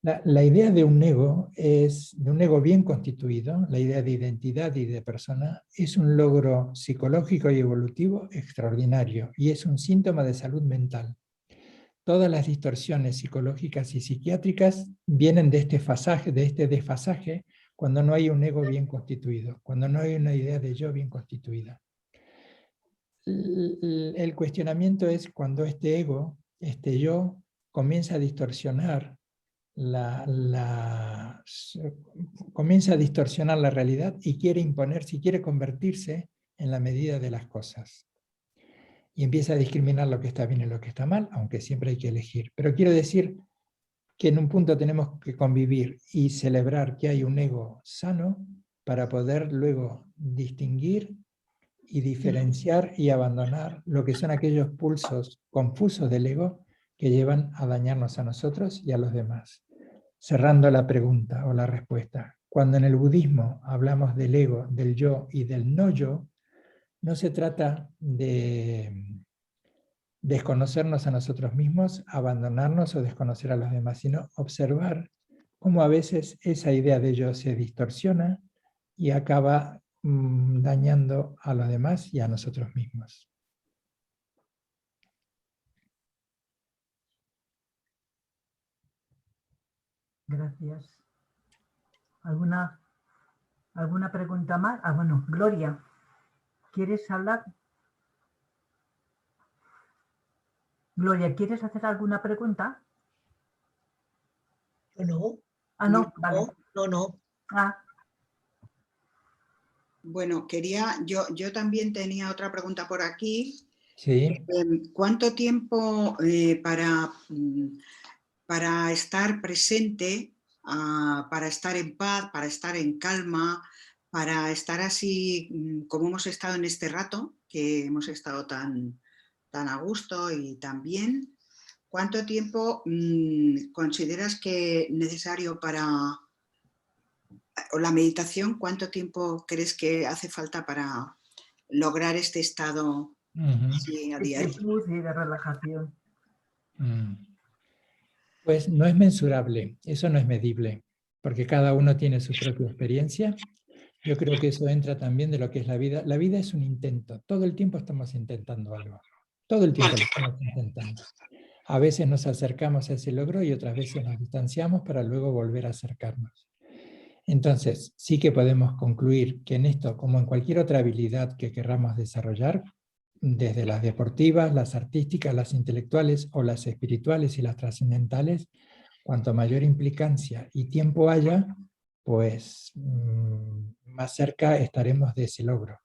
Speaker 4: La idea de un ego bien constituido, la idea de identidad y de persona, es un logro psicológico y evolutivo extraordinario y es un síntoma de salud mental. Todas las distorsiones psicológicas y psiquiátricas vienen de este desfasaje cuando no hay un ego bien constituido, cuando no hay una idea de yo bien constituida. El cuestionamiento es cuando este ego, este yo, comienza a distorsionar comienza a distorsionar la realidad y quiere imponerse y quiere convertirse en la medida de las cosas. Y empieza a discriminar lo que está bien y lo que está mal, aunque siempre hay que elegir. Pero quiero decir que en un punto tenemos que convivir y celebrar que hay un ego sano para poder luego distinguir y diferenciar y abandonar lo que son aquellos pulsos confusos del ego que llevan a dañarnos a nosotros y a los demás. Cerrando la pregunta o la respuesta, cuando en el budismo hablamos del ego, del yo y del no yo, no se trata de desconocernos a nosotros mismos, abandonarnos o desconocer a los demás, sino observar cómo a veces esa idea de yo se distorsiona y acaba dañando a los demás y a nosotros mismos.
Speaker 1: Gracias. ¿Alguna pregunta más? Ah, bueno, Gloria, ¿quieres hablar? Gloria, ¿quieres hacer alguna pregunta?
Speaker 7: No.
Speaker 1: Ah, no, vale.
Speaker 7: No.
Speaker 1: Ah.
Speaker 3: Bueno, yo también tenía otra pregunta por aquí.
Speaker 4: Sí.
Speaker 3: ¿Cuánto tiempo para estar presente, para estar en paz, para estar en calma, para estar así como hemos estado en este rato, que hemos estado tan a gusto y tan bien? ¿Cuánto tiempo consideras que es necesario o la meditación, cuánto tiempo crees que hace falta para lograr este estado a diario?
Speaker 1: De relajación.
Speaker 4: Pues no es mensurable, eso no es medible, porque cada uno tiene su propia experiencia. Yo creo que eso entra también de lo que es la vida. La vida es un intento, todo el tiempo estamos intentando algo, todo el tiempo lo estamos intentando. A veces nos acercamos a ese logro y otras veces nos distanciamos para luego volver a acercarnos. Entonces, sí que podemos concluir que en esto, como en cualquier otra habilidad que queramos desarrollar, desde las deportivas, las artísticas, las intelectuales o las espirituales y las trascendentales, cuanto mayor implicancia y tiempo haya, pues más cerca estaremos de ese logro.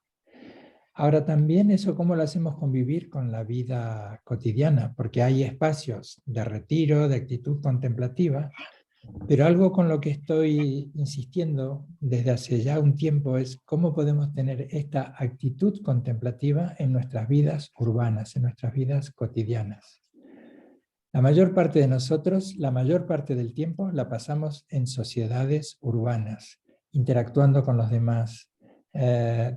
Speaker 4: Ahora también eso cómo lo hacemos convivir con la vida cotidiana, porque hay espacios de retiro, de actitud contemplativa, pero algo con lo que estoy insistiendo desde hace ya un tiempo es cómo podemos tener esta actitud contemplativa en nuestras vidas urbanas, en nuestras vidas cotidianas. La mayor parte de nosotros, la mayor parte del tiempo la pasamos en sociedades urbanas, interactuando con los demás,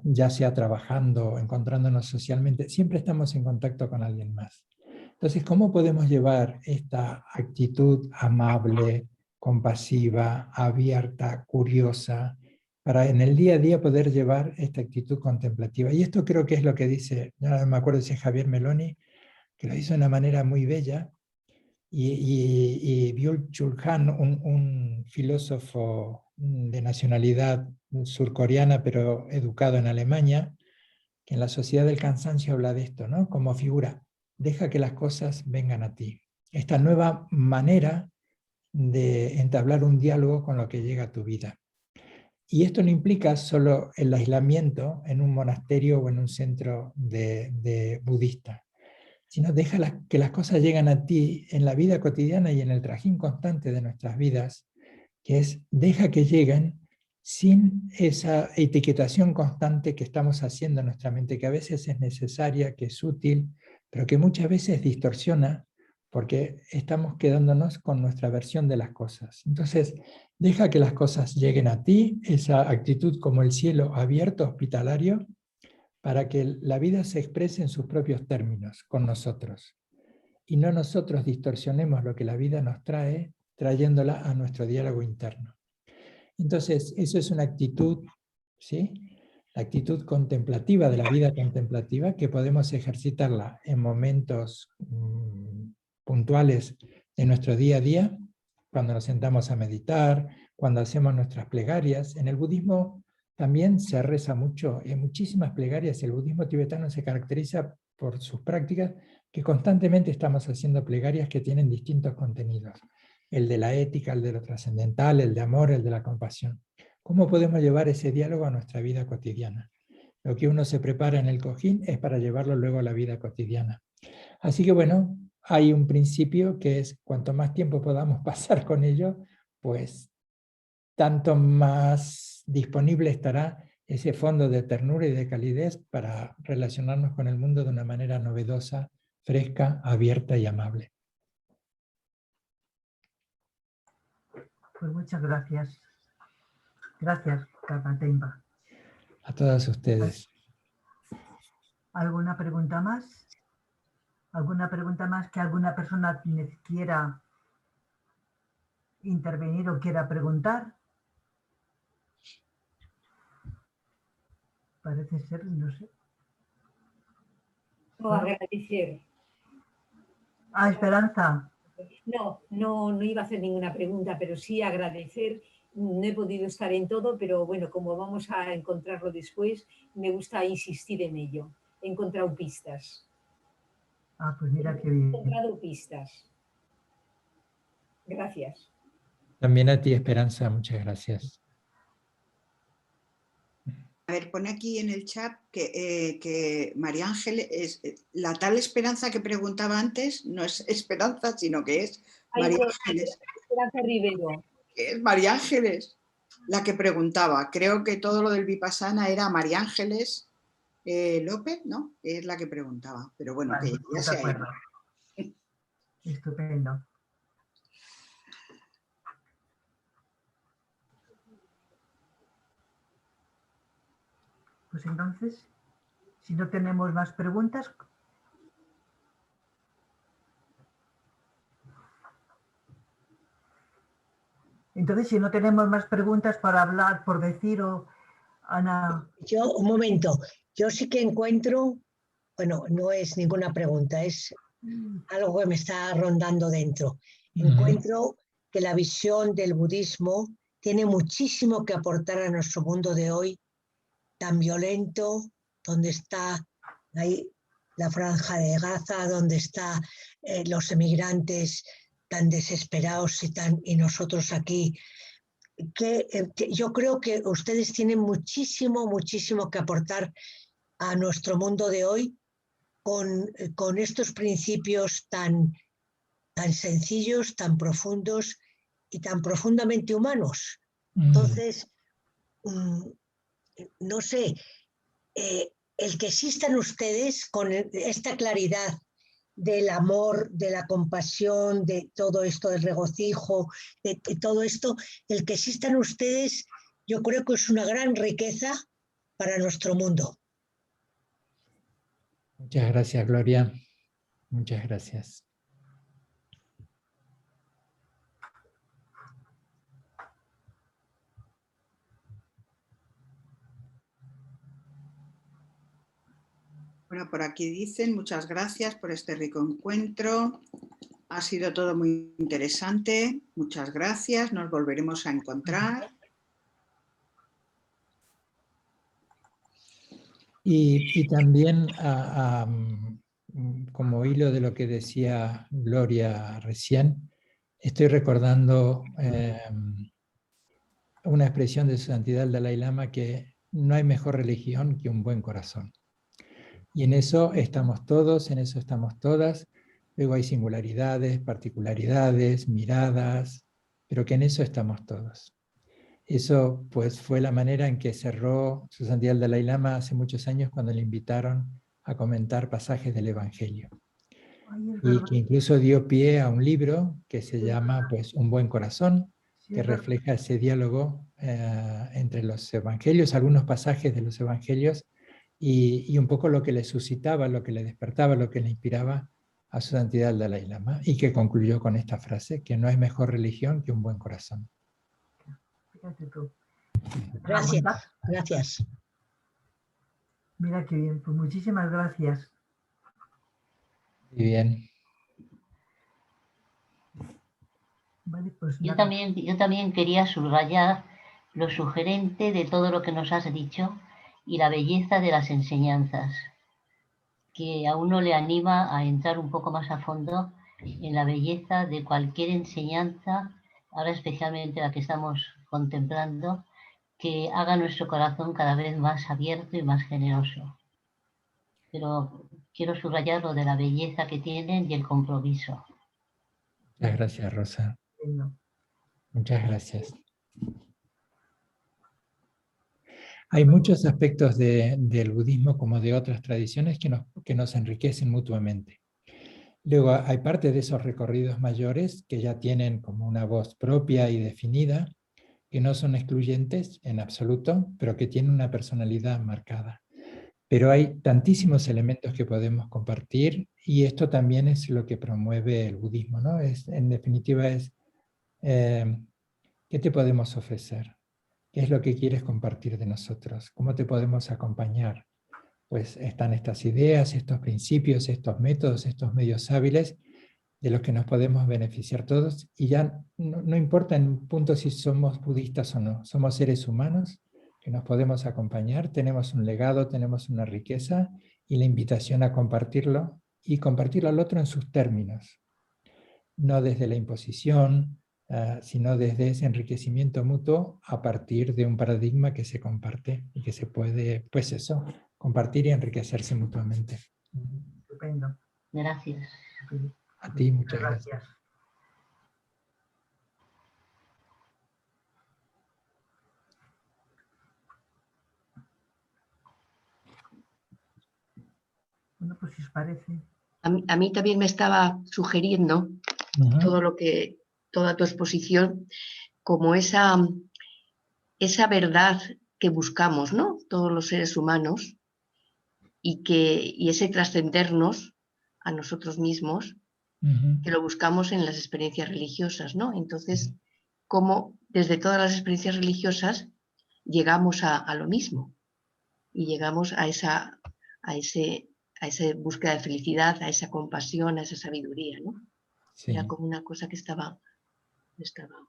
Speaker 4: ya sea trabajando, encontrándonos socialmente, siempre estamos en contacto con alguien más. Entonces, ¿cómo podemos llevar esta actitud amable, compasiva, abierta, curiosa, para en el día a día poder llevar esta actitud contemplativa? Y esto creo que es lo que dice, no me acuerdo si es Javier Meloni, que lo hizo de una manera muy bella, y Byung-Chul Han, un filósofo de nacionalidad surcoreana, pero educado en Alemania, que en la sociedad del cansancio habla de esto, ¿no? Como figura, deja que las cosas vengan a ti. Esta nueva manera de entablar un diálogo con lo que llega a tu vida. Y esto no implica solo el aislamiento en un monasterio o en un centro de budista, sino deja que las cosas lleguen a ti en la vida cotidiana y en el trajín constante de nuestras vidas, que es deja que lleguen sin esa etiquetación constante que estamos haciendo en nuestra mente, que a veces es necesaria, que es útil, pero que muchas veces distorsiona porque estamos quedándonos con nuestra versión de las cosas. Entonces, deja que las cosas lleguen a ti, esa actitud como el cielo abierto, hospitalario, para que la vida se exprese en sus propios términos, con nosotros. Y no nosotros distorsionemos lo que la vida nos trae, trayéndola a nuestro diálogo interno. Entonces, eso es una actitud, ¿sí? La actitud contemplativa de la vida contemplativa, que podemos ejercitarla en momentos puntuales de nuestro día a día, cuando nos sentamos a meditar, cuando hacemos nuestras plegarias. En el budismo también se reza mucho, en muchísimas plegarias. El budismo tibetano se caracteriza por sus prácticas, que constantemente estamos haciendo plegarias que tienen distintos contenidos. El de la ética, el de lo trascendental, el de amor, el de la compasión. ¿Cómo podemos llevar ese diálogo a nuestra vida cotidiana? Lo que uno se prepara en el cojín es para llevarlo luego a la vida cotidiana. Así que bueno, hay un principio que es cuanto más tiempo podamos pasar con ello, pues tanto más disponible estará ese fondo de ternura y de calidez para relacionarnos con el mundo de una manera novedosa, fresca, abierta y amable.
Speaker 1: Pues muchas gracias. Gracias, Karmatemba.
Speaker 4: A todas ustedes.
Speaker 1: ¿Alguna pregunta más? ¿Alguna pregunta más que alguna persona quiera intervenir o quiera preguntar? Parece ser, no sé.
Speaker 8: No, agradecer.
Speaker 1: Esperanza.
Speaker 8: No iba a hacer ninguna pregunta, pero sí agradecer. No he podido estar en todo, pero bueno, como vamos a encontrarlo después, me gusta insistir en ello. He encontrado pistas.
Speaker 1: Pues mira qué bien.
Speaker 8: He encontrado pistas. Gracias.
Speaker 4: También a ti, Esperanza, muchas gracias.
Speaker 3: A ver, pone aquí en el chat que María Ángeles, la tal Esperanza que preguntaba antes, no es Esperanza, sino que es María Ángeles.
Speaker 8: Esperanza Rivero.
Speaker 3: Es María Ángeles la que preguntaba. Creo que todo lo del Vipassana era María Ángeles López, ¿no? Es la que preguntaba. Pero bueno, vale, que ya se ha ido.
Speaker 1: Estupendo. Pues entonces, si no tenemos más preguntas... Entonces, si no tenemos más preguntas para hablar, por decir, Ana...
Speaker 7: Yo, un momento, yo sí que encuentro, bueno, no es ninguna pregunta, es algo que me está rondando dentro. Encuentro que la visión del budismo tiene muchísimo que aportar a nuestro mundo de hoy, tan violento, donde está ahí la franja de Gaza, donde están los emigrantes tan desesperados y nosotros aquí, que yo creo que ustedes tienen muchísimo que aportar a nuestro mundo de hoy con estos principios tan sencillos, tan profundos y tan profundamente humanos. Entonces, no sé, el que existan ustedes con esta claridad del amor, de la compasión, de todo esto, del regocijo, de todo esto, el que existan ustedes, yo creo que es una gran riqueza para nuestro mundo.
Speaker 4: Muchas gracias, Gloria. Muchas gracias.
Speaker 3: Bueno, por aquí dicen, muchas gracias por este rico encuentro. Ha sido todo muy interesante. Muchas gracias. Nos volveremos a encontrar.
Speaker 4: Y también, como hilo de lo que decía Gloria recién, estoy recordando una expresión de su santidad el Dalai Lama, que no hay mejor religión que un buen corazón. Y en eso estamos todos, en eso estamos todas. Luego hay singularidades, particularidades, miradas, pero que en eso estamos todos. Eso pues fue la manera en que cerró su santidad el Dalai Lama hace muchos años cuando le invitaron a comentar pasajes del Evangelio. y que incluso dio pie a un libro que se llama pues, Un buen corazón, que refleja ese diálogo entre los evangelios, algunos pasajes de los evangelios, y un poco lo que le suscitaba, lo que le despertaba, lo que le inspiraba a su santidad el Dalai Lama, y que concluyó con esta frase, que no hay mejor religión que un buen corazón.
Speaker 1: Fíjate tú.
Speaker 7: Gracias, gracias.
Speaker 1: Mira qué bien, pues muchísimas gracias.
Speaker 4: Muy bien.
Speaker 1: Vale, pues
Speaker 9: Yo
Speaker 1: nada.
Speaker 9: también quería subrayar lo sugerente de todo lo que nos has dicho y la belleza de las enseñanzas, que a uno le anima a entrar un poco más a fondo en la belleza de cualquier enseñanza, ahora especialmente la que estamos contemplando, que haga nuestro corazón cada vez más abierto y más generoso. Pero quiero subrayar lo de la belleza que tienen y el compromiso.
Speaker 4: Muchas gracias, Rosa. Muchas gracias. Hay muchos aspectos del budismo como de otras tradiciones que nos enriquecen mutuamente. Luego hay parte de esos recorridos mayores que ya tienen como una voz propia y definida, que no son excluyentes en absoluto, pero que tienen una personalidad marcada. Pero hay tantísimos elementos que podemos compartir y esto también es lo que promueve el budismo, ¿no? En definitiva es, ¿qué te podemos ofrecer? ¿Qué es lo que quieres compartir de nosotros? ¿Cómo te podemos acompañar? Pues están estas ideas, estos principios, estos métodos, estos medios hábiles de los que nos podemos beneficiar todos, y ya no importa en un punto si somos budistas o no, somos seres humanos que nos podemos acompañar, tenemos un legado, tenemos una riqueza, y la invitación a compartirlo, y compartirlo al otro en sus términos, no desde la imposición, sino desde ese enriquecimiento mutuo a partir de un paradigma que se comparte y que se puede, pues eso, compartir y enriquecerse mutuamente.
Speaker 1: Estupendo.
Speaker 9: Gracias.
Speaker 4: A ti, muchas gracias.
Speaker 1: Bueno, pues si os parece.
Speaker 2: A mí también me estaba sugiriendo toda tu exposición como esa verdad que buscamos, ¿no? Todos los seres humanos, y ese trascendernos a nosotros mismos, que lo buscamos en las experiencias religiosas, ¿no? Entonces, cómo desde todas las experiencias religiosas llegamos a lo mismo y llegamos a esa búsqueda de felicidad, a esa compasión, a esa sabiduría, ¿no?
Speaker 4: Sí.
Speaker 2: Era como una cosa que estaba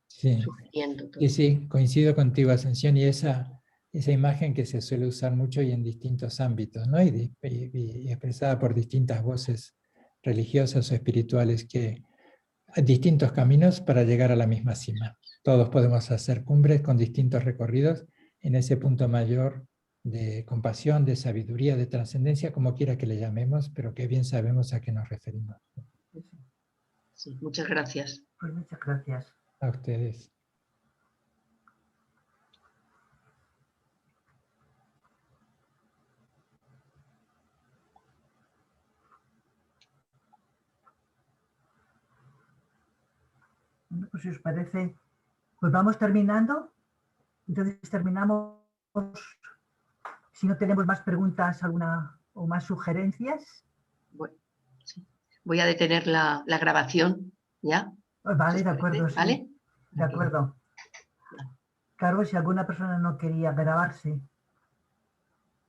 Speaker 4: sí.
Speaker 2: sugiriendo. Todo.
Speaker 4: Sí, coincido contigo, Ascensión, y esa imagen que se suele usar mucho y en distintos ámbitos, ¿no? y expresada por distintas voces religiosas o espirituales, que hay distintos caminos para llegar a la misma cima. Todos podemos hacer cumbres con distintos recorridos en ese punto mayor de compasión, de sabiduría, de trascendencia, como quiera que le llamemos, pero que bien sabemos a qué nos referimos.
Speaker 2: Sí, muchas gracias.
Speaker 1: Pues muchas gracias.
Speaker 4: A ustedes.
Speaker 1: Bueno, pues si os parece, pues vamos terminando. Entonces terminamos, si no tenemos más preguntas alguna o más sugerencias.
Speaker 2: Bueno, sí. Voy a detener la grabación, ¿ya?
Speaker 1: Pues vale, de acuerdo,
Speaker 2: ¿Vale?
Speaker 1: sí. De acuerdo. Claro, si alguna persona no quería grabarse